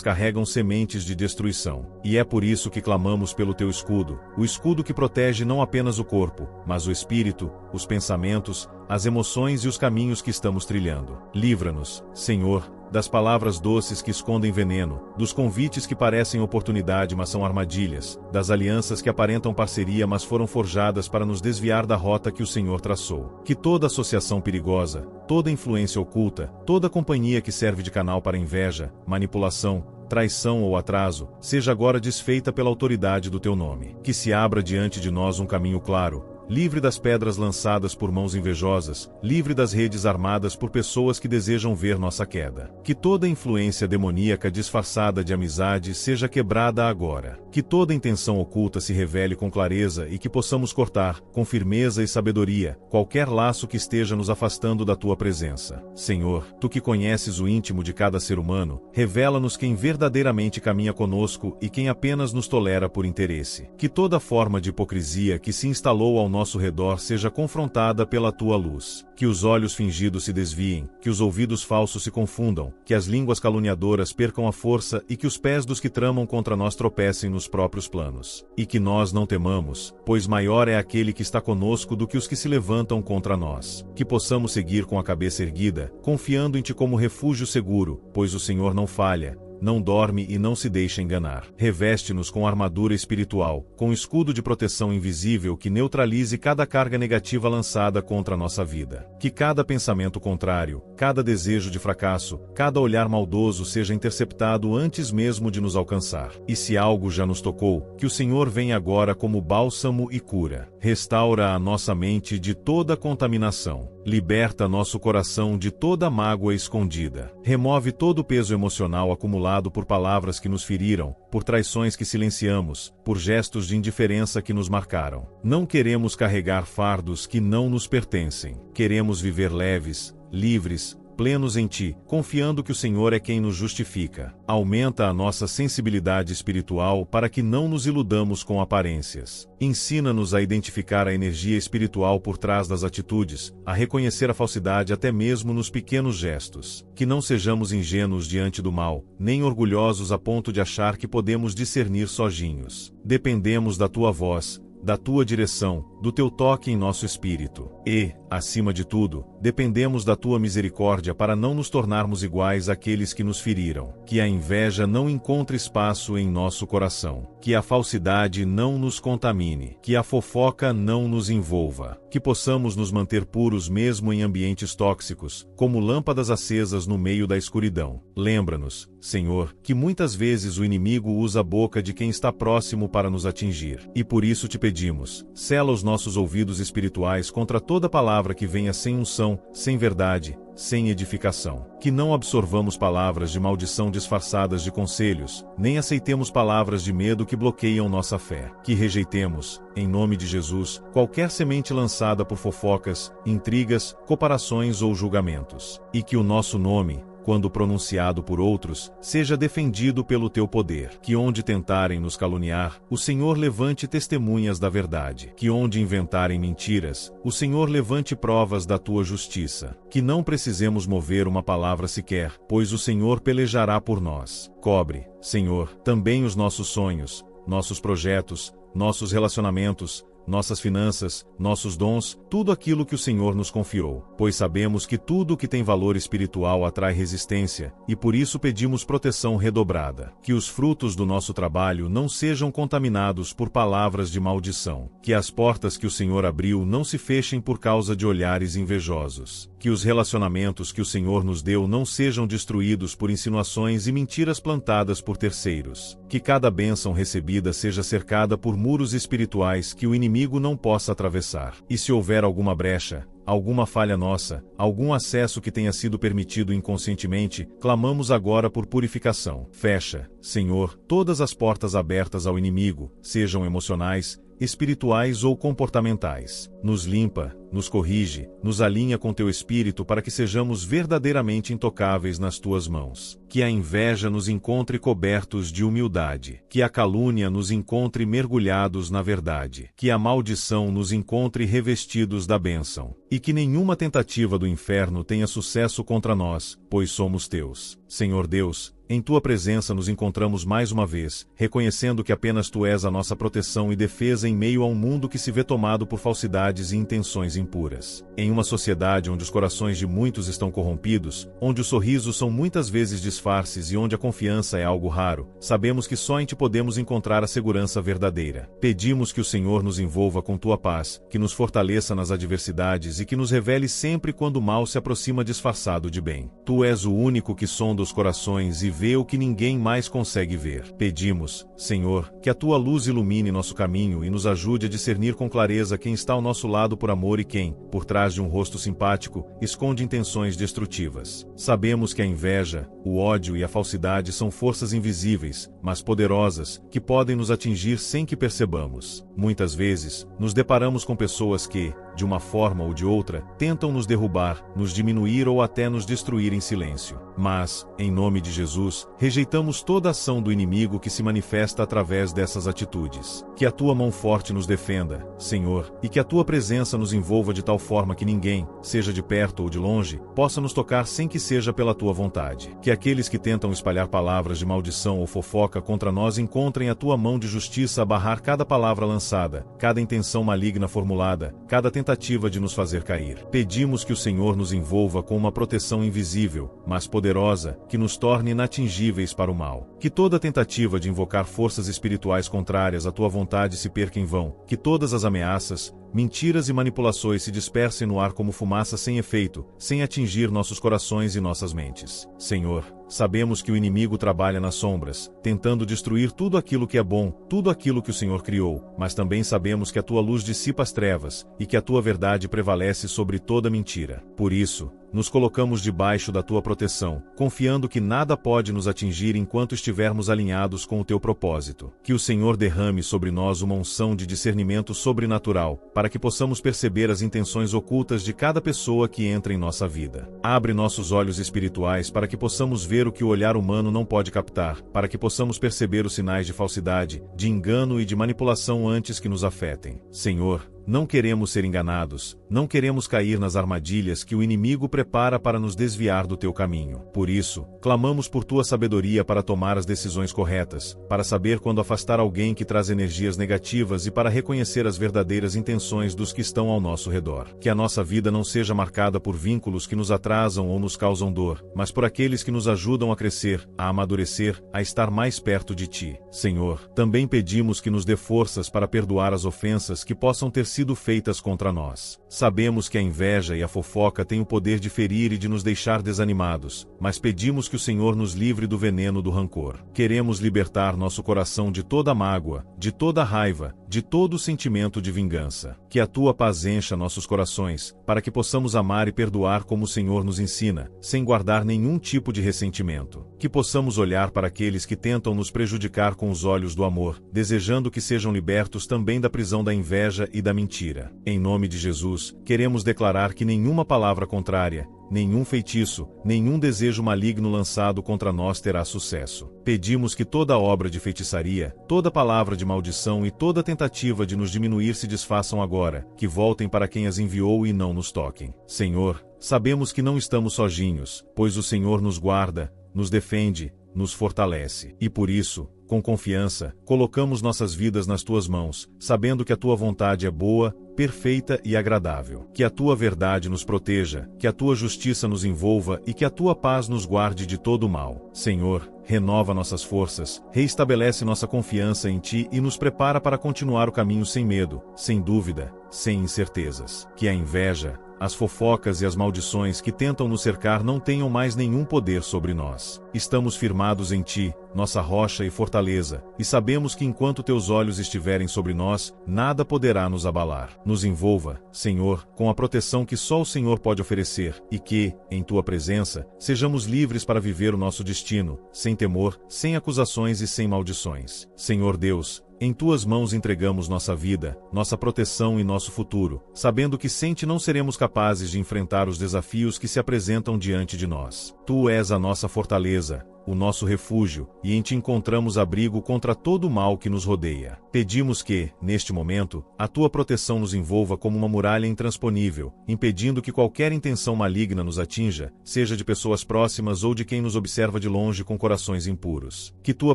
carregam sementes de destruição. E é por isso que clamamos pelo Teu escudo, o escudo que protege não apenas o corpo, mas o espírito, os pensamentos, as emoções e os caminhos que estamos trilhando. Livra-nos, Senhor, das palavras doces que escondem veneno, dos convites que parecem oportunidade mas são armadilhas, das alianças que aparentam parceria mas foram forjadas para nos desviar da rota que o Senhor traçou. Que toda associação perigosa, toda influência oculta, toda companhia que serve de canal para inveja, manipulação, traição ou atraso, seja agora desfeita pela autoridade do Teu nome. Que se abra diante de nós um caminho claro, livre das pedras lançadas por mãos invejosas, livre das redes armadas por pessoas que desejam ver nossa queda. Que toda influência demoníaca disfarçada de amizade seja quebrada agora. Que toda intenção oculta se revele com clareza e que possamos cortar, com firmeza e sabedoria, qualquer laço que esteja nos afastando da Tua presença. Senhor, Tu que conheces o íntimo de cada ser humano, revela-nos quem verdadeiramente caminha conosco e quem apenas nos tolera por interesse. Que toda forma de hipocrisia que se instalou ao nosso redor seja confrontada pela Tua luz. Que os olhos fingidos se desviem, que os ouvidos falsos se confundam, que as línguas caluniadoras percam a força e que os pés dos que tramam contra nós tropecem nos próprios planos. E que nós não temamos, pois maior é aquele que está conosco do que os que se levantam contra nós. Que possamos seguir com a cabeça erguida, confiando em Ti como refúgio seguro, pois o Senhor não falha, não dorme e não se deixa enganar. Reveste-nos com armadura espiritual, com escudo de proteção invisível que neutralize cada carga negativa lançada contra a nossa vida. Que cada pensamento contrário, cada desejo de fracasso, cada olhar maldoso seja interceptado antes mesmo de nos alcançar. E se algo já nos tocou, que o Senhor venha agora como bálsamo e cura. Restaura a nossa mente de toda contaminação. Liberta nosso coração de toda mágoa escondida. Remove todo o peso emocional acumulado por palavras que nos feriram, por traições que silenciamos, por gestos de indiferença que nos marcaram. Não queremos carregar fardos que não nos pertencem. Queremos viver leves, livres, plenos em Ti, confiando que o Senhor é quem nos justifica. Aumenta a nossa sensibilidade espiritual para que não nos iludamos com aparências. Ensina-nos a identificar a energia espiritual por trás das atitudes, a reconhecer a falsidade até mesmo nos pequenos gestos. Que não sejamos ingênuos diante do mal, nem orgulhosos a ponto de achar que podemos discernir sozinhos. Dependemos da Tua voz, da Tua direção, do Teu toque em nosso espírito. E, acima de tudo, dependemos da Tua misericórdia para não nos tornarmos iguais àqueles que nos feriram. Que a inveja não encontre espaço em nosso coração. Que a falsidade não nos contamine. Que a fofoca não nos envolva. Que possamos nos manter puros mesmo em ambientes tóxicos, como lâmpadas acesas no meio da escuridão. Lembra-nos, Senhor, que muitas vezes o inimigo usa a boca de quem está próximo para nos atingir. E por isso te pedimos, sela os nossos ouvidos espirituais contra toda palavra que venha sem unção, sem verdade, sem edificação. Que não absorvamos palavras de maldição disfarçadas de conselhos, nem aceitemos palavras de medo que bloqueiam nossa fé. Que rejeitemos, em nome de Jesus, qualquer semente lançada por fofocas, intrigas, comparações ou julgamentos. E que o nosso nome, quando pronunciado por outros, seja defendido pelo Teu poder. Que onde tentarem nos caluniar, o Senhor levante testemunhas da verdade. Que onde inventarem mentiras, o Senhor levante provas da Tua justiça. Que não precisemos mover uma palavra sequer, pois o Senhor pelejará por nós. Cobre, Senhor, também os nossos sonhos, nossos projetos, nossos relacionamentos, nossas finanças, nossos dons, tudo aquilo que o Senhor nos confiou. Pois sabemos que tudo o que tem valor espiritual atrai resistência, e por isso pedimos proteção redobrada. Que os frutos do nosso trabalho não sejam contaminados por palavras de maldição. Que as portas que o Senhor abriu não se fechem por causa de olhares invejosos. Que os relacionamentos que o Senhor nos deu não sejam destruídos por insinuações e mentiras plantadas por terceiros. Que cada bênção recebida seja cercada por muros espirituais que o inimigo não possa atravessar. E se houver alguma brecha, alguma falha nossa, algum acesso que tenha sido permitido inconscientemente, clamamos agora por purificação. Fecha, Senhor, todas as portas abertas ao inimigo, sejam emocionais, espirituais ou comportamentais. Nos limpa, nos corrige, nos alinha com teu espírito para que sejamos verdadeiramente intocáveis nas tuas mãos. Que a inveja nos encontre cobertos de humildade. Que a calúnia nos encontre mergulhados na verdade. Que a maldição nos encontre revestidos da bênção. E que nenhuma tentativa do inferno tenha sucesso contra nós, pois somos teus. Senhor Deus, em tua presença nos encontramos mais uma vez, reconhecendo que apenas tu és a nossa proteção e defesa em meio a um mundo que se vê tomado por falsidades e intenções impuras. Em uma sociedade onde os corações de muitos estão corrompidos, onde os sorrisos são muitas vezes disfarces e onde a confiança é algo raro, sabemos que só em ti podemos encontrar a segurança verdadeira. Pedimos que o Senhor nos envolva com tua paz, que nos fortaleça nas adversidades e que nos revele sempre quando o mal se aproxima disfarçado de bem. Tu és o único que sonda os corações e vê o que ninguém mais consegue ver. Pedimos, Senhor, que a tua luz ilumine nosso caminho e nos ajude a discernir com clareza quem está ao nosso lado por amor e quem, por trás de um rosto simpático, esconde intenções destrutivas. Sabemos que a inveja, o ódio e a falsidade são forças invisíveis, mas poderosas, que podem nos atingir sem que percebamos. Muitas vezes, nos deparamos com pessoas que, de uma forma ou de outra, tentam nos derrubar, nos diminuir ou até nos destruir em silêncio. Mas, em nome de Jesus, rejeitamos toda ação do inimigo que se manifesta através dessas atitudes. Que a tua mão forte nos defenda, Senhor, e que a tua presença nos envolva de tal forma que ninguém, seja de perto ou de longe, possa nos tocar sem que seja pela tua vontade. Que aqueles que tentam espalhar palavras de maldição ou fofoca contra nós encontrem a tua mão de justiça a barrar cada palavra lançada, cada intenção maligna formulada, cada tentativa de nos fazer cair. Pedimos que o Senhor nos envolva com uma proteção invisível, mas poderosa, que nos torne inatingíveis para o mal. Que toda tentativa de invocar forças espirituais contrárias à tua vontade se perca em vão. Que todas as ameaças, mentiras e manipulações se dispersem no ar como fumaça sem efeito, sem atingir nossos corações e nossas mentes. Senhor, sabemos que o inimigo trabalha nas sombras, tentando destruir tudo aquilo que é bom, tudo aquilo que o Senhor criou, mas também sabemos que a tua luz dissipa as trevas, e que a tua verdade prevalece sobre toda mentira. Por isso, nos colocamos debaixo da tua proteção, confiando que nada pode nos atingir enquanto estivermos alinhados com o teu propósito. Que o Senhor derrame sobre nós uma unção de discernimento sobrenatural, para que possamos perceber as intenções ocultas de cada pessoa que entra em nossa vida. Abre nossos olhos espirituais para que possamos ver o que o olhar humano não pode captar, para que possamos perceber os sinais de falsidade, de engano e de manipulação antes que nos afetem. Senhor, não queremos ser enganados, não queremos cair nas armadilhas que o inimigo prepara para nos desviar do teu caminho. Por isso, clamamos por tua sabedoria para tomar as decisões corretas, para saber quando afastar alguém que traz energias negativas e para reconhecer as verdadeiras intenções dos que estão ao nosso redor. Que a nossa vida não seja marcada por vínculos que nos atrasam ou nos causam dor, mas por aqueles que nos ajudam a crescer, a amadurecer, a estar mais perto de ti. Senhor, também pedimos que nos dê forças para perdoar as ofensas que possam ter sido feitas contra nós. Sabemos que a inveja e a fofoca têm o poder de ferir e de nos deixar desanimados, mas pedimos que o Senhor nos livre do veneno do rancor. Queremos libertar nosso coração de toda mágoa, de toda raiva, de todo sentimento de vingança. Que a tua paz encha nossos corações, para que possamos amar e perdoar como o Senhor nos ensina, sem guardar nenhum tipo de ressentimento. Que possamos olhar para aqueles que tentam nos prejudicar com os olhos do amor, desejando que sejam libertos também da prisão da inveja e da mentira. Em nome de Jesus, queremos declarar que nenhuma palavra contrária, nenhum feitiço, nenhum desejo maligno lançado contra nós terá sucesso. Pedimos que toda obra de feitiçaria, toda palavra de maldição e toda tentativa de nos diminuir se desfaçam agora, que voltem para quem as enviou e não nos toquem. Senhor, sabemos que não estamos sozinhos, pois o Senhor nos guarda, nos defende, nos fortalece. E por isso, com confiança, colocamos nossas vidas nas tuas mãos, sabendo que a tua vontade é boa, perfeita e agradável. Que a tua verdade nos proteja, que a tua justiça nos envolva e que a tua paz nos guarde de todo o mal. Senhor, renova nossas forças, reestabelece nossa confiança em ti e nos prepara para continuar o caminho sem medo, sem dúvida, sem incertezas. Que a inveja, as fofocas e as maldições que tentam nos cercar não tenham mais nenhum poder sobre nós. Estamos firmados em ti, nossa rocha e fortaleza, e sabemos que enquanto teus olhos estiverem sobre nós, nada poderá nos abalar. Nos envolva, Senhor, com a proteção que só o Senhor pode oferecer, e que, em tua presença, sejamos livres para viver o nosso destino, sem temor, sem acusações e sem maldições. Senhor Deus, em tuas mãos entregamos nossa vida, nossa proteção e nosso futuro, sabendo que sem ti não seremos capazes de enfrentar os desafios que se apresentam diante de nós. Tu és a nossa fortaleza, o nosso refúgio, e em ti encontramos abrigo contra todo o mal que nos rodeia. Pedimos que, neste momento, a tua proteção nos envolva como uma muralha intransponível, impedindo que qualquer intenção maligna nos atinja, seja de pessoas próximas ou de quem nos observa de longe com corações impuros. Que tua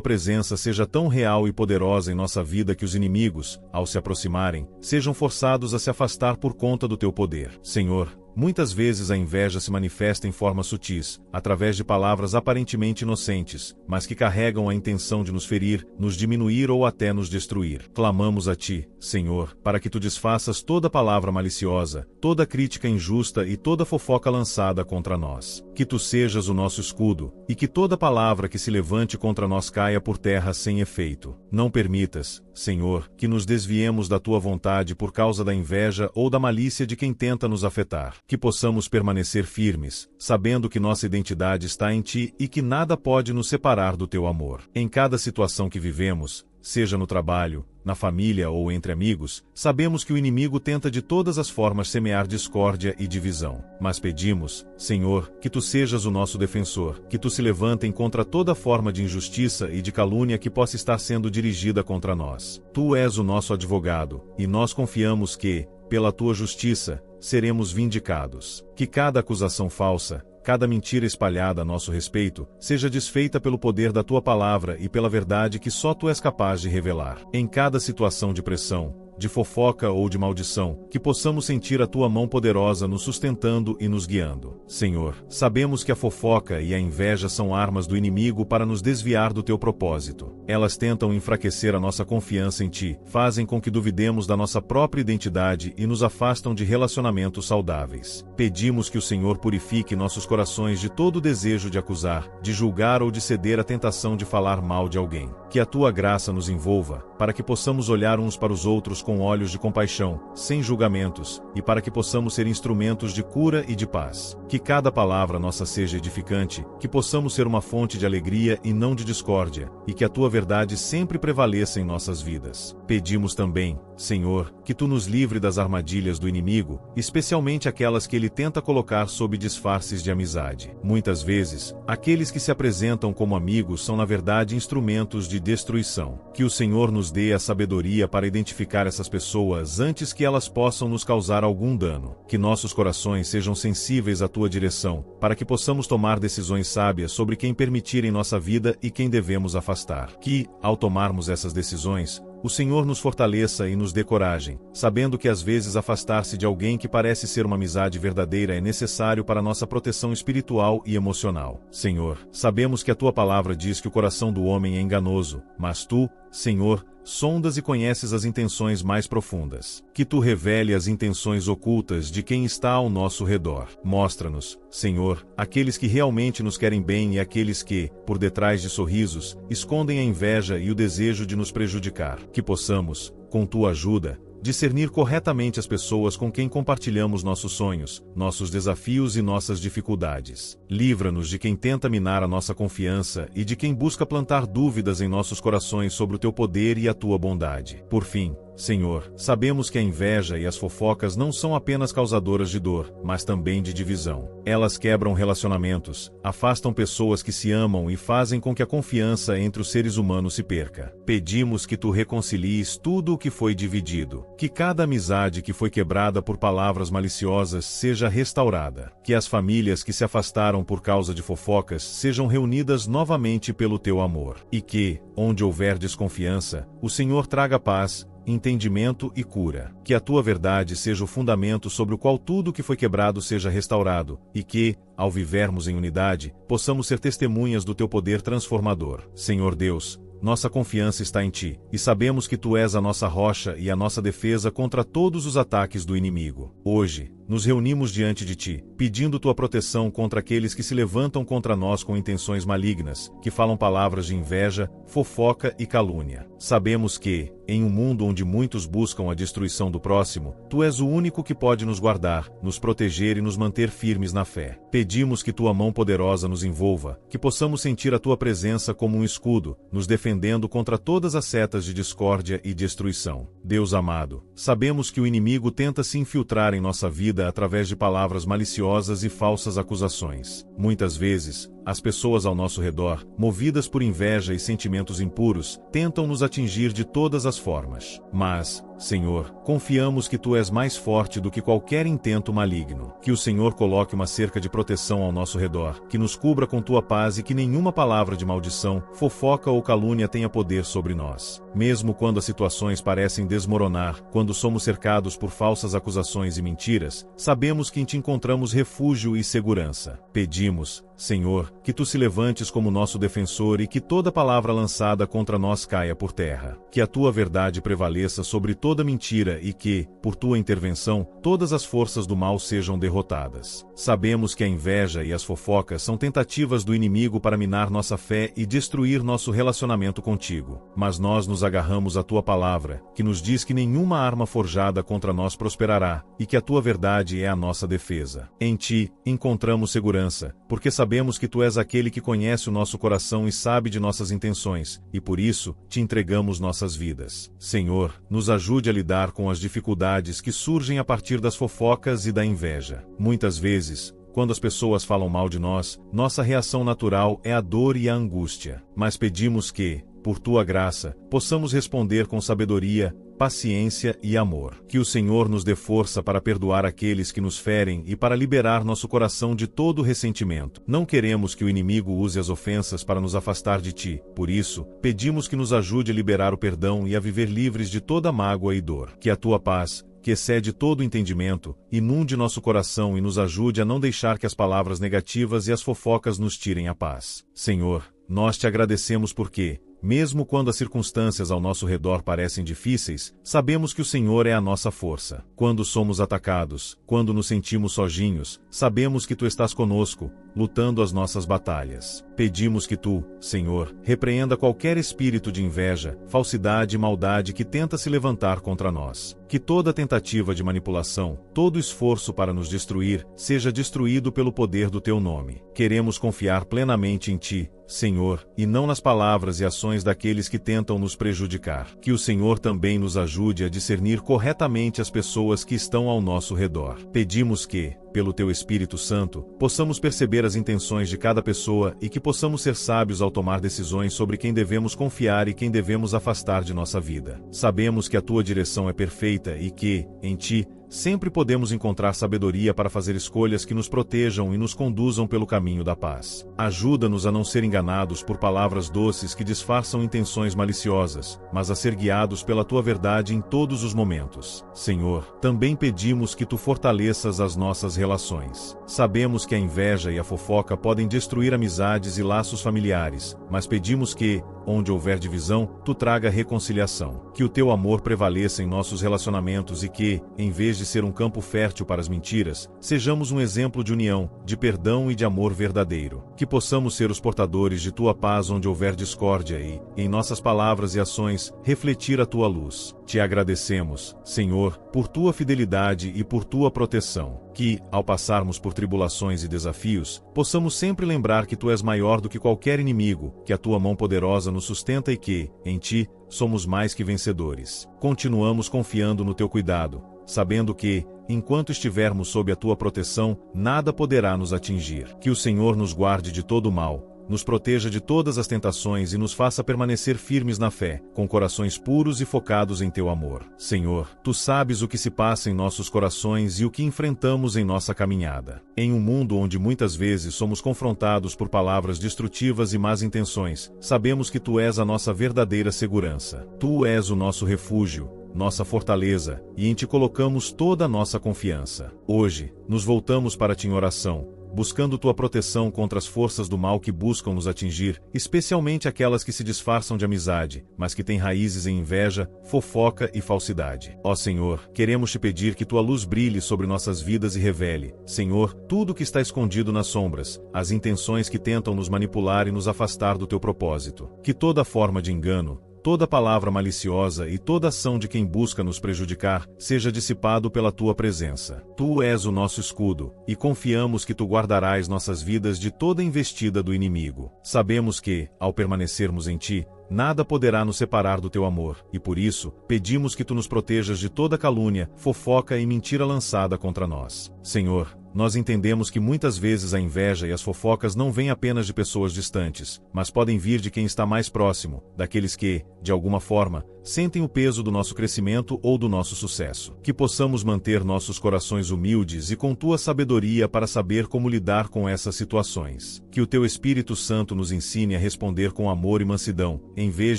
presença seja tão real e poderosa em nossa vida que os inimigos, ao se aproximarem, sejam forçados a se afastar por conta do teu poder. Senhor, muitas vezes a inveja se manifesta em formas sutis, através de palavras aparentemente inocentes, mas que carregam a intenção de nos ferir, nos diminuir ou até nos destruir. Clamamos a ti, Senhor, para que tu desfaças toda palavra maliciosa, toda crítica injusta e toda fofoca lançada contra nós. Que tu sejas o nosso escudo, e que toda palavra que se levante contra nós caia por terra sem efeito. Não permitas, Senhor, que nos desviemos da tua vontade por causa da inveja ou da malícia de quem tenta nos afetar. Que possamos permanecer firmes, sabendo que nossa identidade está em ti e que nada pode nos separar do teu amor. Em cada situação que vivemos, seja no trabalho, na família ou entre amigos, sabemos que o inimigo tenta de todas as formas semear discórdia e divisão. Mas pedimos, Senhor, que tu sejas o nosso defensor, que tu se levantem contra toda forma de injustiça e de calúnia que possa estar sendo dirigida contra nós. Tu és o nosso advogado, e nós confiamos que, pela tua justiça, seremos vindicados. Que cada acusação falsa, cada mentira espalhada a nosso respeito, seja desfeita pelo poder da tua palavra e pela verdade que só tu és capaz de revelar. Em cada situação de pressão, de fofoca ou de maldição, que possamos sentir a tua mão poderosa nos sustentando e nos guiando. Senhor, sabemos que a fofoca e a inveja são armas do inimigo para nos desviar do teu propósito. Elas tentam enfraquecer a nossa confiança em ti, fazem com que duvidemos da nossa própria identidade e nos afastam de relacionamentos saudáveis. Pedimos que o Senhor purifique nossos corações de todo o desejo de acusar, de julgar ou de ceder à tentação de falar mal de alguém. Que a tua graça nos envolva, para que possamos olhar uns para os outros com olhos de compaixão, sem julgamentos, e para que possamos ser instrumentos de cura e de paz. Que cada palavra nossa seja edificante, que possamos ser uma fonte de alegria e não de discórdia, e que a tua verdade sempre prevaleça em nossas vidas. Pedimos também, Senhor, que tu nos livre das armadilhas do inimigo, especialmente aquelas que ele tenta colocar sob disfarces de amizade. Muitas vezes, aqueles que se apresentam como amigos são na verdade instrumentos de destruição. Que o Senhor nos dê a sabedoria para identificar essas pessoas antes que elas possam nos causar algum dano. Que nossos corações sejam sensíveis à tua direção, para que possamos tomar decisões sábias sobre quem permitir em nossa vida e quem devemos afastar. Que, ao tomarmos essas decisões, o Senhor nos fortaleça e nos dê coragem, sabendo que às vezes afastar-se de alguém que parece ser uma amizade verdadeira é necessário para nossa proteção espiritual e emocional. Senhor, sabemos que a tua palavra diz que o coração do homem é enganoso, mas tu, Senhor, sondas e conheces as intenções mais profundas. Que tu revele as intenções ocultas de quem está ao nosso redor. Mostra-nos, Senhor, aqueles que realmente nos querem bem e aqueles que, por detrás de sorrisos, escondem a inveja e o desejo de nos prejudicar. Que possamos, com tua ajuda, discernir corretamente as pessoas com quem compartilhamos nossos sonhos, nossos desafios e nossas dificuldades. Livra-nos de quem tenta minar a nossa confiança e de quem busca plantar dúvidas em nossos corações sobre o teu poder e a tua bondade. Por fim, Senhor, sabemos que a inveja e as fofocas não são apenas causadoras de dor, mas também de divisão. Elas quebram relacionamentos, afastam pessoas que se amam e fazem com que a confiança entre os seres humanos se perca. Pedimos que tu reconcilies tudo o que foi dividido, que cada amizade que foi quebrada por palavras maliciosas seja restaurada, que as famílias que se afastaram por causa de fofocas sejam reunidas novamente pelo teu amor, e que, onde houver desconfiança, o Senhor traga paz, entendimento e cura. Que a tua verdade seja o fundamento sobre o qual tudo que foi quebrado seja restaurado, e que, ao vivermos em unidade, possamos ser testemunhas do teu poder transformador. Senhor Deus, nossa confiança está em Ti, e sabemos que Tu és a nossa rocha e a nossa defesa contra todos os ataques do inimigo. Hoje, nos reunimos diante de Ti, pedindo Tua proteção contra aqueles que se levantam contra nós com intenções malignas, que falam palavras de inveja, fofoca e calúnia. Sabemos que, em um mundo onde muitos buscam a destruição do próximo, Tu és o único que pode nos guardar, nos proteger e nos manter firmes na fé. Pedimos que Tua mão poderosa nos envolva, que possamos sentir a Tua presença como um escudo, nos defendendo contra todas as setas de discórdia e destruição. Deus amado, sabemos que o inimigo tenta se infiltrar em nossa vida através de palavras maliciosas e falsas acusações. Muitas vezes, as pessoas ao nosso redor, movidas por inveja e sentimentos impuros, tentam nos atingir de todas as formas. Mas, Senhor, confiamos que Tu és mais forte do que qualquer intento maligno. Que o Senhor coloque uma cerca de proteção ao nosso redor, que nos cubra com Tua paz e que nenhuma palavra de maldição, fofoca ou calúnia tenha poder sobre nós. Mesmo quando as situações parecem desmoronar, quando somos cercados por falsas acusações e mentiras, sabemos que em Ti encontramos refúgio e segurança. Pedimos, Senhor, que Tu se levantes como nosso defensor e que toda palavra lançada contra nós caia por terra. Que a Tua verdade prevaleça sobre toda mentira e que, por Tua intervenção, todas as forças do mal sejam derrotadas. Sabemos que a inveja e as fofocas são tentativas do inimigo para minar nossa fé e destruir nosso relacionamento contigo. Mas nós nos agarramos à Tua palavra, que nos diz que nenhuma arma forjada contra nós prosperará, e que a Tua verdade é a nossa defesa. Em Ti, encontramos segurança, porque sabemos que Tu és aquele que conhece o nosso coração e sabe de nossas intenções, e por isso, Te entregamos nossas vidas. Senhor, nos ajude a lidar com as dificuldades que surgem a partir das fofocas e da inveja. Muitas vezes, quando as pessoas falam mal de nós, nossa reação natural é a dor e a angústia. Mas pedimos que, por Tua graça, possamos responder com sabedoria, paciência e amor. Que o Senhor nos dê força para perdoar aqueles que nos ferem e para liberar nosso coração de todo ressentimento. Não queremos que o inimigo use as ofensas para nos afastar de Ti. Por isso, pedimos que nos ajude a liberar o perdão e a viver livres de toda mágoa e dor. Que a Tua paz, que excede todo entendimento, inunde nosso coração e nos ajude a não deixar que as palavras negativas e as fofocas nos tirem a paz. Senhor, nós Te agradecemos porque, mesmo quando as circunstâncias ao nosso redor parecem difíceis, sabemos que o Senhor é a nossa força. Quando somos atacados, quando nos sentimos sozinhos, sabemos que Tu estás conosco, lutando as nossas batalhas. Pedimos que Tu, Senhor, repreenda qualquer espírito de inveja, falsidade e maldade que tenta se levantar contra nós. Que toda tentativa de manipulação, todo esforço para nos destruir, seja destruído pelo poder do Teu nome. Queremos confiar plenamente em Ti, Senhor, e não nas palavras e ações daqueles que tentam nos prejudicar. Que o Senhor também nos ajude a discernir corretamente as pessoas que estão ao nosso redor. Pedimos que, pelo Teu Espírito Santo, possamos perceber as intenções de cada pessoa e que possamos ser sábios ao tomar decisões sobre quem devemos confiar e quem devemos afastar de nossa vida. Sabemos que a Tua direção é perfeita e que, em Ti, sempre podemos encontrar sabedoria para fazer escolhas que nos protejam e nos conduzam pelo caminho da paz. Ajuda-nos a não ser enganados por palavras doces que disfarçam intenções maliciosas, mas a ser guiados pela Tua verdade em todos os momentos. Senhor, também pedimos que Tu fortaleças as nossas relações. Sabemos que a inveja e a fofoca podem destruir amizades e laços familiares, mas pedimos que, onde houver divisão, Tu traga reconciliação. Que o Teu amor prevaleça em nossos relacionamentos e que, em vez de ser um campo fértil para as mentiras, sejamos um exemplo de união, de perdão e de amor verdadeiro. Que possamos ser os portadores de Tua paz onde houver discórdia e, em nossas palavras e ações, refletir a Tua luz. Te agradecemos, Senhor, por Tua fidelidade e por Tua proteção. Que, ao passarmos por tribulações e desafios, possamos sempre lembrar que Tu és maior do que qualquer inimigo, que a Tua mão poderosa nos nos sustenta e que, em ti, somos mais que vencedores. Continuamos confiando no teu cuidado, sabendo que, enquanto estivermos sob a tua proteção, nada poderá nos atingir. Que o Senhor nos guarde de todo o mal, nos proteja de todas as tentações e nos faça permanecer firmes na fé, com corações puros e focados em teu amor. Senhor, tu sabes o que se passa em nossos corações e o que enfrentamos em nossa caminhada. Em um mundo onde muitas vezes somos confrontados por palavras destrutivas e más intenções, sabemos que tu és a nossa verdadeira segurança. Tu és o nosso refúgio, nossa fortaleza, e em ti colocamos toda a nossa confiança. Hoje, nos voltamos para ti em oração, buscando tua proteção contra as forças do mal que buscam nos atingir, especialmente aquelas que se disfarçam de amizade, mas que têm raízes em inveja, fofoca e falsidade. Ó Senhor, queremos te pedir que tua luz brilhe sobre nossas vidas e revele, Senhor, tudo que está escondido nas sombras, as intenções que tentam nos manipular e nos afastar do teu propósito. Que toda forma de engano, toda palavra maliciosa e toda ação de quem busca nos prejudicar seja dissipado pela tua presença. Tu és o nosso escudo, e confiamos que tu guardarás nossas vidas de toda investida do inimigo. Sabemos que, ao permanecermos em ti, nada poderá nos separar do teu amor, e por isso, pedimos que tu nos protejas de toda calúnia, fofoca e mentira lançada contra nós. Senhor, nós entendemos que muitas vezes a inveja e as fofocas não vêm apenas de pessoas distantes, mas podem vir de quem está mais próximo, daqueles que, de alguma forma, sentem o peso do nosso crescimento ou do nosso sucesso. Que possamos manter nossos corações humildes e com tua sabedoria para saber como lidar com essas situações. Que o teu Espírito Santo nos ensine a responder com amor e mansidão, em vez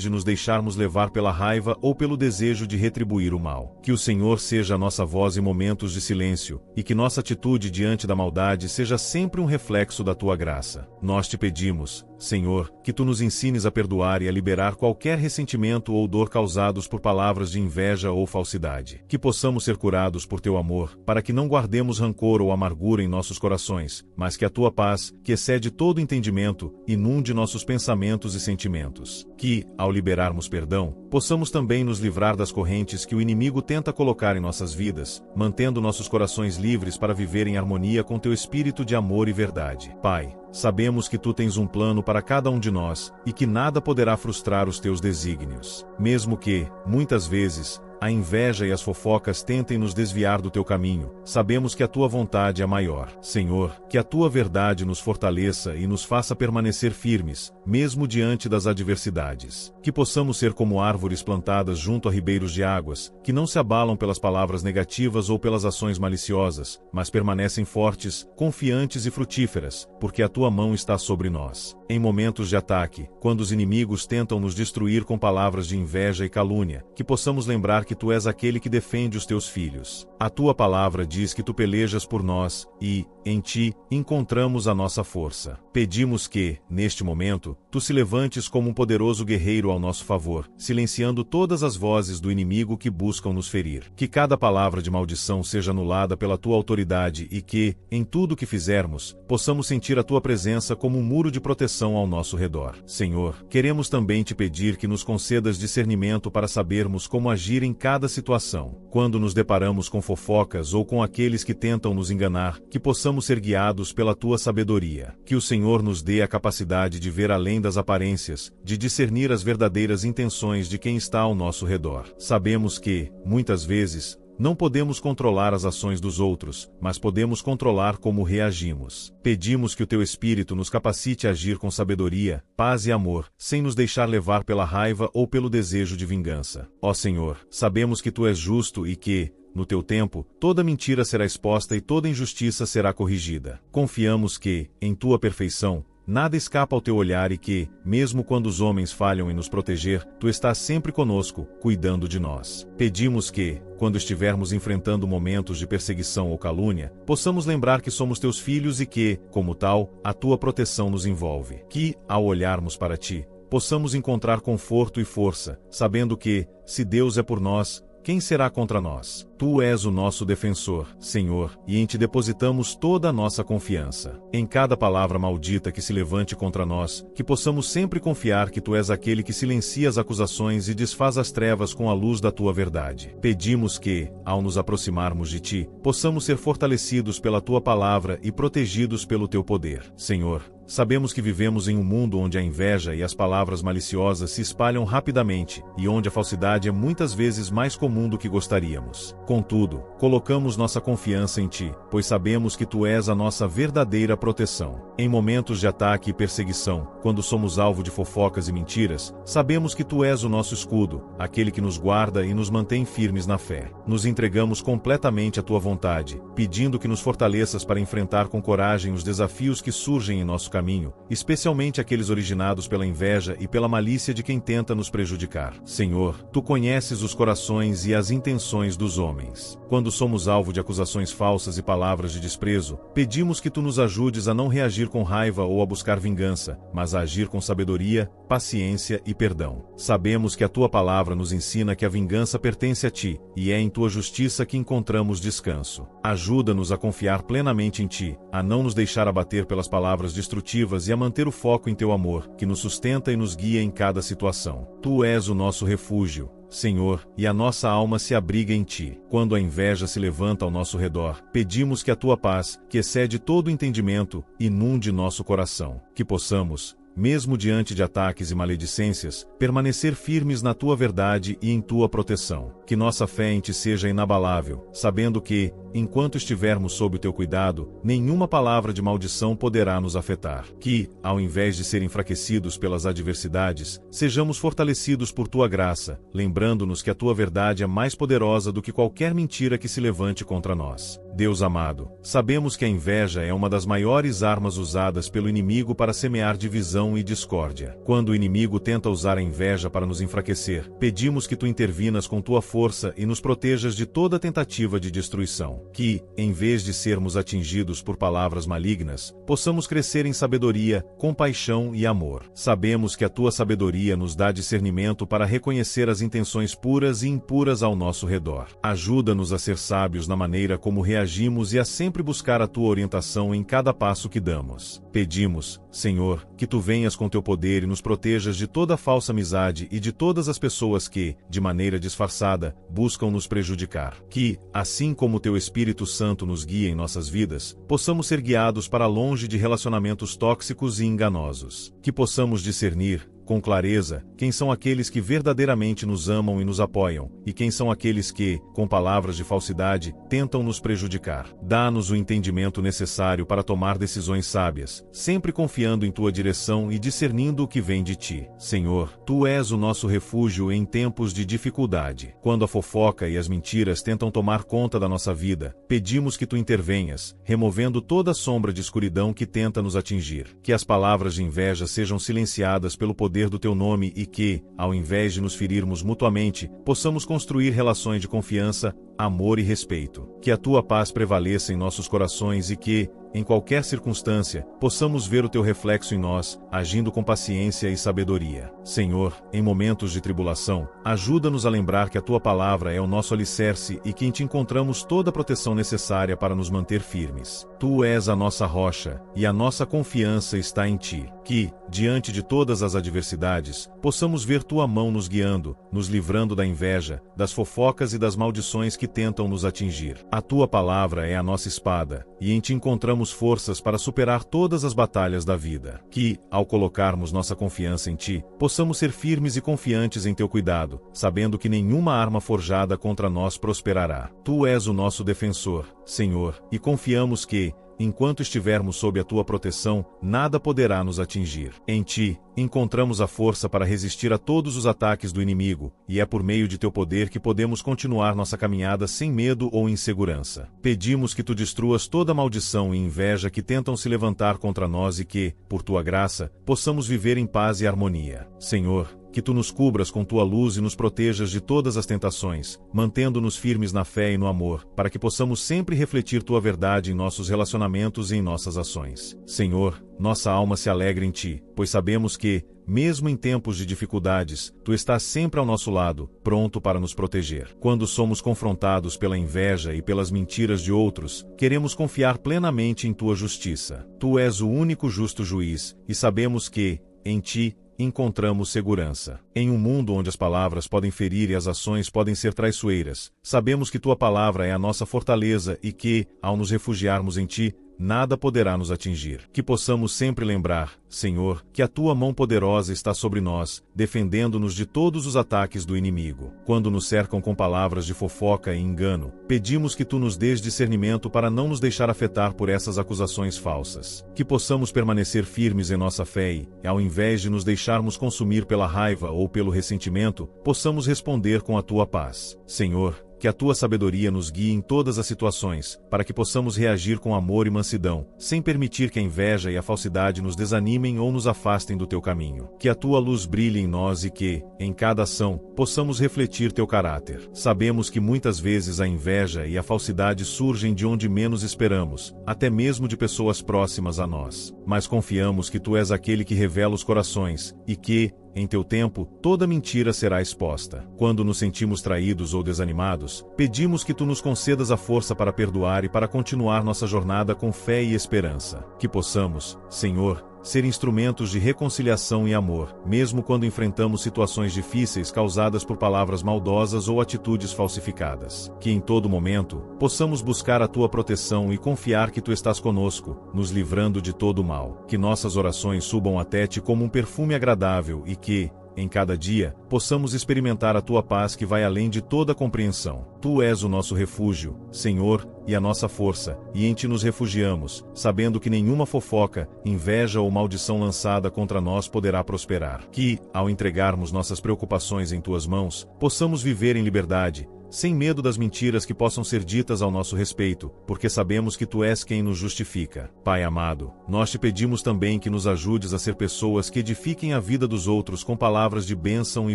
de nos deixarmos levar pela raiva ou pelo desejo de retribuir o mal. Que o Senhor seja a nossa voz em momentos de silêncio, e que nossa atitude diante da maldade seja sempre um reflexo da tua graça. Nós te pedimos, Senhor, que tu nos ensines a perdoar e a liberar qualquer ressentimento ou dor causados por palavras de inveja ou falsidade. Que possamos ser curados por teu amor, para que não guardemos rancor ou amargura em nossos corações, mas que a tua paz, que excede todo entendimento, inunde nossos pensamentos e sentimentos. Que, ao liberarmos perdão, possamos também nos livrar das correntes que o inimigo tenta colocar em nossas vidas, mantendo nossos corações livres para viver em harmonia com teu espírito de amor e verdade. Pai, sabemos que tu tens um plano para cada um de nós, e que nada poderá frustrar os teus desígnios. Mesmo que, muitas vezes, a inveja e as fofocas tentem nos desviar do teu caminho, sabemos que a tua vontade é maior. Senhor, que a tua verdade nos fortaleça e nos faça permanecer firmes, mesmo diante das adversidades. Que possamos ser como árvores plantadas junto a ribeiros de águas, que não se abalam pelas palavras negativas ou pelas ações maliciosas, mas permanecem fortes, confiantes e frutíferas, porque a tua mão está sobre nós. Em momentos de ataque, quando os inimigos tentam nos destruir com palavras de inveja e calúnia, que possamos lembrar que tu és aquele que defende os teus filhos. A tua palavra diz que tu pelejas por nós, e, em ti, encontramos a nossa força. Pedimos que, neste momento, tu se levantes como um poderoso guerreiro ao nosso favor, silenciando todas as vozes do inimigo que buscam nos ferir. Que cada palavra de maldição seja anulada pela tua autoridade e que, em tudo o que fizermos, possamos sentir a tua presença como um muro de proteção ao nosso redor. Senhor, queremos também te pedir que nos concedas discernimento para sabermos como agir em cada situação. Quando nos deparamos com fofocas ou com aqueles que tentam nos enganar, que possamos ser guiados pela tua sabedoria. Que o Senhor nos dê a capacidade de ver além das aparências, de discernir as verdadeiras intenções de quem está ao nosso redor. Sabemos que, muitas vezes, não podemos controlar as ações dos outros, mas podemos controlar como reagimos. Pedimos que o teu Espírito nos capacite a agir com sabedoria, paz e amor, sem nos deixar levar pela raiva ou pelo desejo de vingança. Ó Senhor, sabemos que tu és justo e que, no teu tempo, toda mentira será exposta e toda injustiça será corrigida. Confiamos que, em tua perfeição, nada escapa ao teu olhar e que, mesmo quando os homens falham em nos proteger, tu estás sempre conosco, cuidando de nós. Pedimos que, quando estivermos enfrentando momentos de perseguição ou calúnia, possamos lembrar que somos teus filhos e que, como tal, a tua proteção nos envolve. Que, ao olharmos para ti, possamos encontrar conforto e força, sabendo que, se Deus é por nós, quem será contra nós? Tu és o nosso defensor, Senhor, e em ti depositamos toda a nossa confiança. Em cada palavra maldita que se levante contra nós, que possamos sempre confiar que tu és aquele que silencia as acusações e desfaz as trevas com a luz da tua verdade. Pedimos que, ao nos aproximarmos de ti, possamos ser fortalecidos pela tua palavra e protegidos pelo teu poder. Senhor, sabemos que vivemos em um mundo onde a inveja e as palavras maliciosas se espalham rapidamente, e onde a falsidade é muitas vezes mais comum do que gostaríamos. Contudo, colocamos nossa confiança em Ti, pois sabemos que Tu és a nossa verdadeira proteção. Em momentos de ataque e perseguição, quando somos alvo de fofocas e mentiras, sabemos que Tu és o nosso escudo, aquele que nos guarda e nos mantém firmes na fé. Nos entregamos completamente à Tua vontade, pedindo que nos fortaleças para enfrentar com coragem os desafios que surgem em nosso caminho, especialmente aqueles originados pela inveja e pela malícia de quem tenta nos prejudicar. Senhor, Tu conheces os corações e as intenções dos homens. Quando somos alvo de acusações falsas e palavras de desprezo, pedimos que Tu nos ajudes a não reagir com raiva ou a buscar vingança, mas a agir com sabedoria, paciência e perdão. Sabemos que a Tua palavra nos ensina que a vingança pertence a Ti, e é em Tua justiça que encontramos descanso. Ajuda-nos a confiar plenamente em Ti, a não nos deixar abater pelas palavras destrutivas e a manter o foco em Teu amor, que nos sustenta e nos guia em cada situação. Tu és o nosso refúgio, Senhor, e a nossa alma se abriga em Ti. Quando a inveja se levanta ao nosso redor, pedimos que a Tua paz, que excede todo entendimento, inunde nosso coração, que possamos, mesmo diante de ataques e maledicências, permanecer firmes na Tua verdade e em Tua proteção. Que nossa fé em Ti seja inabalável, sabendo que, enquanto estivermos sob o Teu cuidado, nenhuma palavra de maldição poderá nos afetar. Que, ao invés de ser enfraquecidos pelas adversidades, sejamos fortalecidos por Tua graça, lembrando-nos que a Tua verdade é mais poderosa do que qualquer mentira que se levante contra nós. Deus amado, sabemos que a inveja é uma das maiores armas usadas pelo inimigo para semear divisão e discórdia. Quando o inimigo tenta usar a inveja para nos enfraquecer, pedimos que Tu intervinas com Tua força e nos protejas de toda tentativa de destruição. Que, em vez de sermos atingidos por palavras malignas, possamos crescer em sabedoria, compaixão e amor. Sabemos que a Tua sabedoria nos dá discernimento para reconhecer as intenções puras e impuras ao nosso redor. Ajuda-nos a ser sábios na maneira como reagimos e a sempre buscar a Tua orientação em cada passo que damos. Pedimos, Senhor, que Tu venhas com Teu poder e nos protejas de toda falsa amizade e de todas as pessoas que, de maneira disfarçada, buscam nos prejudicar. Que, assim como o Teu Espírito Santo nos guia em nossas vidas, possamos ser guiados para longe de relacionamentos tóxicos e enganosos. Que possamos discernir, com clareza, quem são aqueles que verdadeiramente nos amam e nos apoiam, e quem são aqueles que, com palavras de falsidade, tentam nos prejudicar. Dá-nos o entendimento necessário para tomar decisões sábias, sempre confiando em Tua direção e discernindo o que vem de Ti. Senhor, Tu és o nosso refúgio em tempos de dificuldade. Quando a fofoca e as mentiras tentam tomar conta da nossa vida, pedimos que Tu intervenhas, removendo toda sombra de escuridão que tenta nos atingir. Que as palavras de inveja sejam silenciadas pelo poder do Teu nome e que, ao invés de nos ferirmos mutuamente, possamos construir relações de confiança, amor e respeito. Que a Tua paz prevaleça em nossos corações e que, em qualquer circunstância, possamos ver o Teu reflexo em nós, agindo com paciência e sabedoria. Senhor, em momentos de tribulação, ajuda-nos a lembrar que a Tua palavra é o nosso alicerce e que em Ti encontramos toda a proteção necessária para nos manter firmes. Tu és a nossa rocha, e a nossa confiança está em Ti. Que, diante de todas as adversidades, possamos ver Tua mão nos guiando, nos livrando da inveja, das fofocas e das maldições que tentam nos atingir. A Tua palavra é a nossa espada, e em Ti encontramos forças para superar todas as batalhas da vida. Que, ao colocarmos nossa confiança em Ti, possamos ser firmes e confiantes em Teu cuidado, sabendo que nenhuma arma forjada contra nós prosperará. Tu és o nosso defensor, Senhor, e confiamos que, enquanto estivermos sob a Tua proteção, nada poderá nos atingir. Em Ti, encontramos a força para resistir a todos os ataques do inimigo, e é por meio de Teu poder que podemos continuar nossa caminhada sem medo ou insegurança. Pedimos que Tu destruas toda maldição e inveja que tentam se levantar contra nós e que, por Tua graça, possamos viver em paz e harmonia. Senhor, que Tu nos cubras com Tua luz e nos protejas de todas as tentações, mantendo-nos firmes na fé e no amor, para que possamos sempre refletir Tua verdade em nossos relacionamentos e em nossas ações. Senhor, nossa alma se alegra em Ti, pois sabemos que, mesmo em tempos de dificuldades, Tu estás sempre ao nosso lado, pronto para nos proteger. Quando somos confrontados pela inveja e pelas mentiras de outros, queremos confiar plenamente em Tua justiça. Tu és o único justo juiz, e sabemos que, em Ti, encontramos segurança. Em um mundo onde as palavras podem ferir e as ações podem ser traiçoeiras, sabemos que Tua palavra é a nossa fortaleza e que, ao nos refugiarmos em Ti, nada poderá nos atingir. Que possamos sempre lembrar, Senhor, que a tua mão poderosa está sobre nós, defendendo-nos de todos os ataques do inimigo. Quando nos cercam com palavras de fofoca e engano, pedimos que tu nos dês discernimento para não nos deixar afetar por essas acusações falsas. Que possamos permanecer firmes em nossa fé e, ao invés de nos deixarmos consumir pela raiva ou pelo ressentimento, possamos responder com a tua paz. Senhor, que a tua sabedoria nos guie em todas as situações, para que possamos reagir com amor e mansidão, sem permitir que a inveja e a falsidade nos desanimem ou nos afastem do teu caminho. Que a tua luz brilhe em nós e que, em cada ação, possamos refletir teu caráter. Sabemos que muitas vezes a inveja e a falsidade surgem de onde menos esperamos, até mesmo de pessoas próximas a nós. Mas confiamos que tu és aquele que revela os corações, e que, em teu tempo, toda mentira será exposta. Quando nos sentimos traídos ou desanimados, pedimos que tu nos concedas a força para perdoar e para continuar nossa jornada com fé e esperança. Que possamos, Senhor, ser instrumentos de reconciliação e amor, mesmo quando enfrentamos situações difíceis causadas por palavras maldosas ou atitudes falsificadas. Que em todo momento, possamos buscar a tua proteção e confiar que tu estás conosco, nos livrando de todo o mal. Que nossas orações subam até ti como um perfume agradável e que, em cada dia, possamos experimentar a tua paz que vai além de toda compreensão. Tu és o nosso refúgio, Senhor, e a nossa força, e em ti nos refugiamos, sabendo que nenhuma fofoca, inveja ou maldição lançada contra nós poderá prosperar. Que, ao entregarmos nossas preocupações em tuas mãos, possamos viver em liberdade, sem medo das mentiras que possam ser ditas ao nosso respeito, porque sabemos que tu és quem nos justifica. Pai amado, nós te pedimos também que nos ajudes a ser pessoas que edifiquem a vida dos outros com palavras de bênção e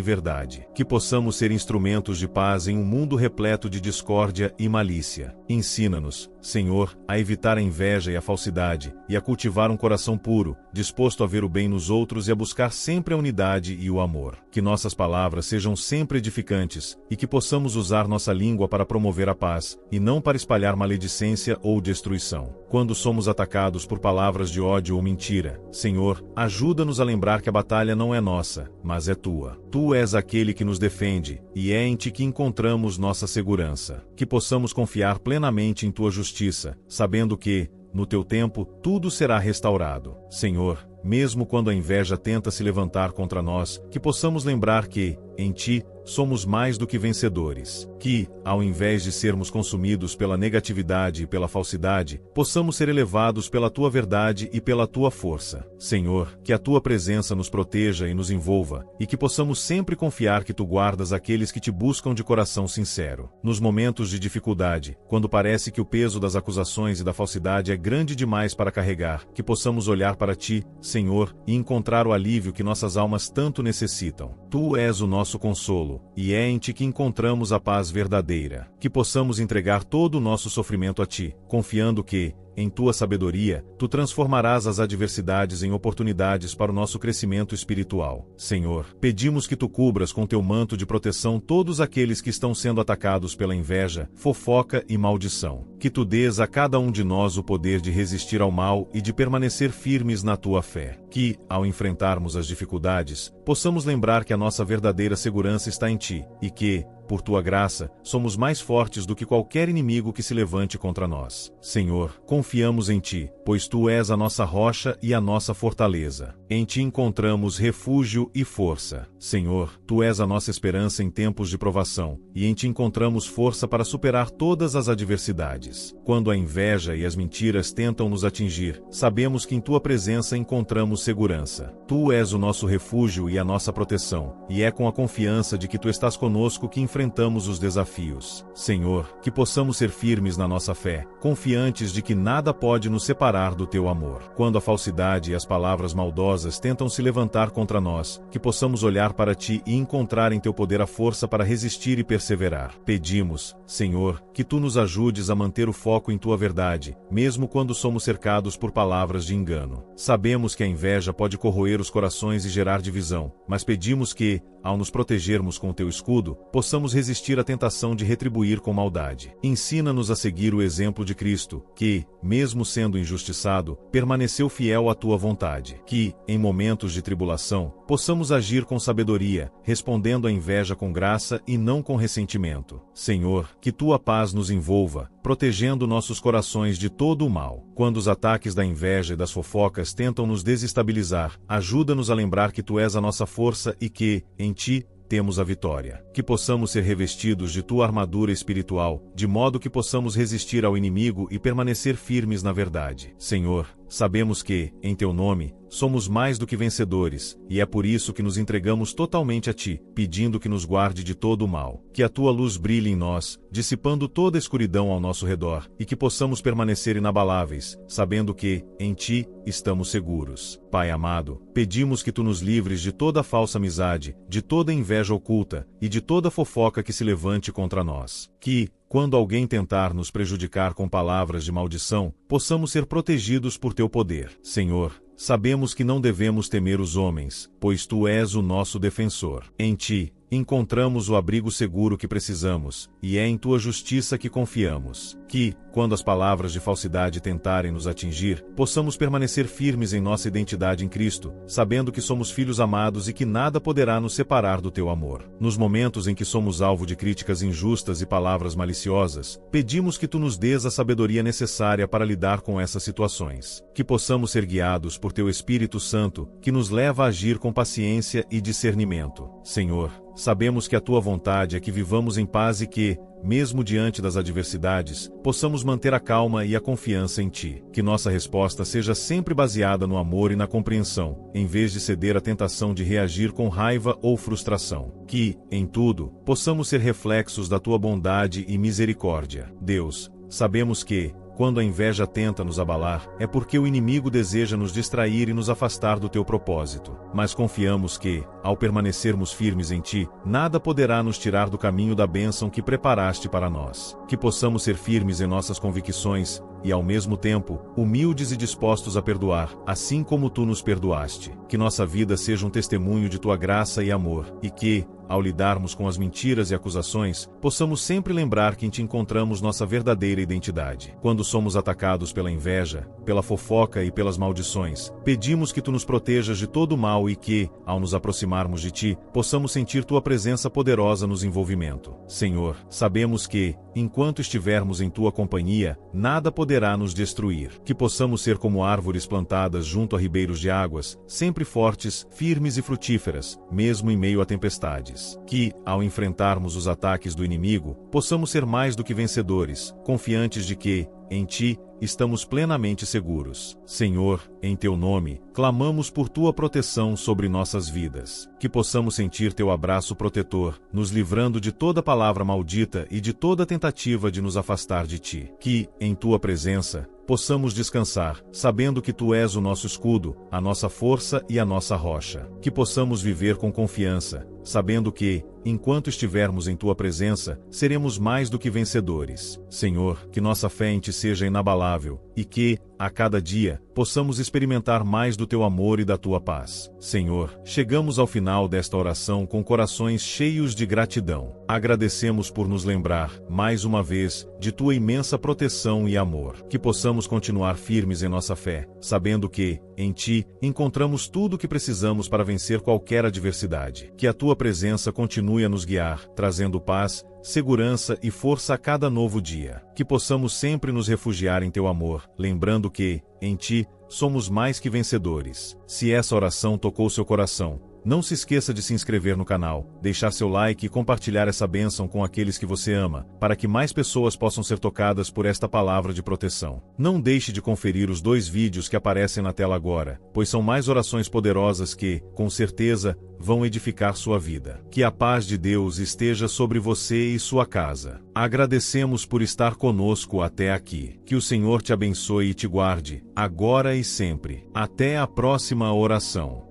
verdade. Que possamos ser instrumentos de paz em um mundo repleto de discórdia e malícia. Ensina-nos, Senhor, a evitar a inveja e a falsidade, e a cultivar um coração puro, disposto a ver o bem nos outros e a buscar sempre a unidade e o amor. Que nossas palavras sejam sempre edificantes, e que possamos usar nossa língua para promover a paz, e não para espalhar maledicência ou destruição. Quando somos atacados por palavras de ódio ou mentira, Senhor, ajuda-nos a lembrar que a batalha não é nossa, mas é tua. Tu és aquele que nos defende, e é em ti que encontramos nossa segurança. Que possamos confiar plenamente em tua justiça, sabendo que, no teu tempo, tudo será restaurado. Senhor, mesmo quando a inveja tenta se levantar contra nós, que possamos lembrar que, em ti, somos mais do que vencedores. Que, ao invés de sermos consumidos pela negatividade e pela falsidade, possamos ser elevados pela tua verdade e pela tua força. Senhor, que a tua presença nos proteja e nos envolva, e que possamos sempre confiar que tu guardas aqueles que te buscam de coração sincero. Nos momentos de dificuldade, quando parece que o peso das acusações e da falsidade é grande demais para carregar, que possamos olhar para ti, Senhor, e encontrar o alívio que nossas almas tanto necessitam. Tu és o nosso consolo, e é em ti que encontramos a paz verdadeira. Que possamos entregar todo o nosso sofrimento a ti, confiando que, em tua sabedoria, tu transformarás as adversidades em oportunidades para o nosso crescimento espiritual. Senhor, pedimos que tu cubras com teu manto de proteção todos aqueles que estão sendo atacados pela inveja, fofoca e maldição. Que tu dês a cada um de nós o poder de resistir ao mal e de permanecer firmes na tua fé. Que, ao enfrentarmos as dificuldades, possamos lembrar que a nossa verdadeira segurança está em ti, e que, por tua graça, somos mais fortes do que qualquer inimigo que se levante contra nós. Senhor, confiamos em ti, pois tu és a nossa rocha e a nossa fortaleza. Em ti encontramos refúgio e força. Senhor, tu és a nossa esperança em tempos de provação, e em ti encontramos força para superar todas as adversidades. Quando a inveja e as mentiras tentam nos atingir, sabemos que em tua presença encontramos segurança. Tu és o nosso refúgio e a nossa proteção, e é com a confiança de que tu estás conosco que enfrentamos os desafios. Senhor, que possamos ser firmes na nossa fé, confiantes de que nada pode nos separar do teu amor. Quando a falsidade e as palavras maldosas tentam se levantar contra nós, que possamos olhar para ti e encontrar em teu poder a força para resistir e perseverar. Pedimos, Senhor, que tu nos ajudes a manter o foco em tua verdade, mesmo quando somos cercados por palavras de engano. Sabemos que a inveja pode corroer os corações e gerar divisão, tentação, mas pedimos que, ao nos protegermos com teu escudo, possamos resistir à tentação de retribuir com maldade. Ensina-nos a seguir o exemplo de Cristo, que, mesmo sendo injustiçado, permaneceu fiel à tua vontade. Que, em momentos de tribulação, possamos agir com sabedoria, respondendo à inveja com graça e não com ressentimento. Senhor, que tua paz nos envolva, protegendo nossos corações de todo o mal. Quando os ataques da inveja e das fofocas tentam nos desestabilizar, ajuda-nos a lembrar que tu és a nossa força e que, em ti, temos a vitória. Que possamos ser revestidos de tua armadura espiritual, de modo que possamos resistir ao inimigo e permanecer firmes na verdade. Senhor, sabemos que, em teu nome, somos mais do que vencedores, e é por isso que nos entregamos totalmente a ti, pedindo que nos guarde de todo o mal. Que a tua luz brilhe em nós, dissipando toda a escuridão ao nosso redor, e que possamos permanecer inabaláveis, sabendo que, em ti, estamos seguros. Pai amado, pedimos que tu nos livres de toda falsa amizade, de toda inveja oculta, e de toda fofoca que se levante contra nós. Que, quando alguém tentar nos prejudicar com palavras de maldição, possamos ser protegidos por teu poder. Senhor, sabemos que não devemos temer os homens, pois tu és o nosso defensor. Em ti, encontramos o abrigo seguro que precisamos, e é em tua justiça que confiamos. Que, quando as palavras de falsidade tentarem nos atingir, possamos permanecer firmes em nossa identidade em Cristo, sabendo que somos filhos amados e que nada poderá nos separar do teu amor. Nos momentos em que somos alvo de críticas injustas e palavras maliciosas, pedimos que tu nos dês a sabedoria necessária para lidar com essas situações. Que possamos ser guiados por teu Espírito Santo, que nos leva a agir com paciência e discernimento. Senhor, sabemos que a tua vontade é que vivamos em paz e que, mesmo diante das adversidades, possamos manter a calma e a confiança em ti. Que nossa resposta seja sempre baseada no amor e na compreensão, em vez de ceder à tentação de reagir com raiva ou frustração. Que, em tudo, possamos ser reflexos da tua bondade e misericórdia. Deus, sabemos que, quando a inveja tenta nos abalar, é porque o inimigo deseja nos distrair e nos afastar do teu propósito. Mas confiamos que, ao permanecermos firmes em ti, nada poderá nos tirar do caminho da bênção que preparaste para nós. Que possamos ser firmes em nossas convicções e, ao mesmo tempo, humildes e dispostos a perdoar, assim como tu nos perdoaste. Que nossa vida seja um testemunho de tua graça e amor, e que, ao lidarmos com as mentiras e acusações, possamos sempre lembrar que em ti encontramos nossa verdadeira identidade. Quando somos atacados pela inveja, pela fofoca e pelas maldições, pedimos que tu nos protejas de todo o mal e que, ao nos aproximarmos de ti, possamos sentir tua presença poderosa nos envolvimento. Senhor, sabemos que, enquanto estivermos em tua companhia, nada poderá nos destruir. Que possamos ser como árvores plantadas junto a ribeiros de águas, sempre fortes, firmes e frutíferas, mesmo em meio a tempestades. Que, ao enfrentarmos os ataques do inimigo, possamos ser mais do que vencedores, confiantes de que, em ti, estamos plenamente seguros. Senhor, em teu nome, clamamos por tua proteção sobre nossas vidas. Que possamos sentir teu abraço protetor, nos livrando de toda palavra maldita e de toda tentativa de nos afastar de ti. Que, em tua presença, possamos descansar, sabendo que tu és o nosso escudo, a nossa força e a nossa rocha. Que possamos viver com confiança, sabendo que, enquanto estivermos em tua presença, seremos mais do que vencedores. Senhor, que nossa fé em ti seja inabalável, e que, a cada dia, possamos experimentar mais do teu amor e da tua paz. Senhor, chegamos ao final desta oração com corações cheios de gratidão. Agradecemos por nos lembrar, mais uma vez, de tua imensa proteção e amor. Que possamos continuar firmes em nossa fé, sabendo que, em ti, encontramos tudo o que precisamos para vencer qualquer adversidade. Que a tua presença continue a nos guiar, trazendo paz, segurança e força a cada novo dia. Que possamos sempre nos refugiar em teu amor, lembrando que, em ti, somos mais que vencedores. Se essa oração tocou seu coração, não se esqueça de se inscrever no canal, deixar seu like e compartilhar essa bênção com aqueles que você ama, para que mais pessoas possam ser tocadas por esta palavra de proteção. Não deixe de conferir os 2 vídeos que aparecem na tela agora, pois são mais orações poderosas que, com certeza, vão edificar sua vida. Que a paz de Deus esteja sobre você e sua casa. Agradecemos por estar conosco até aqui. Que o Senhor te abençoe e te guarde, agora e sempre. Até a próxima oração.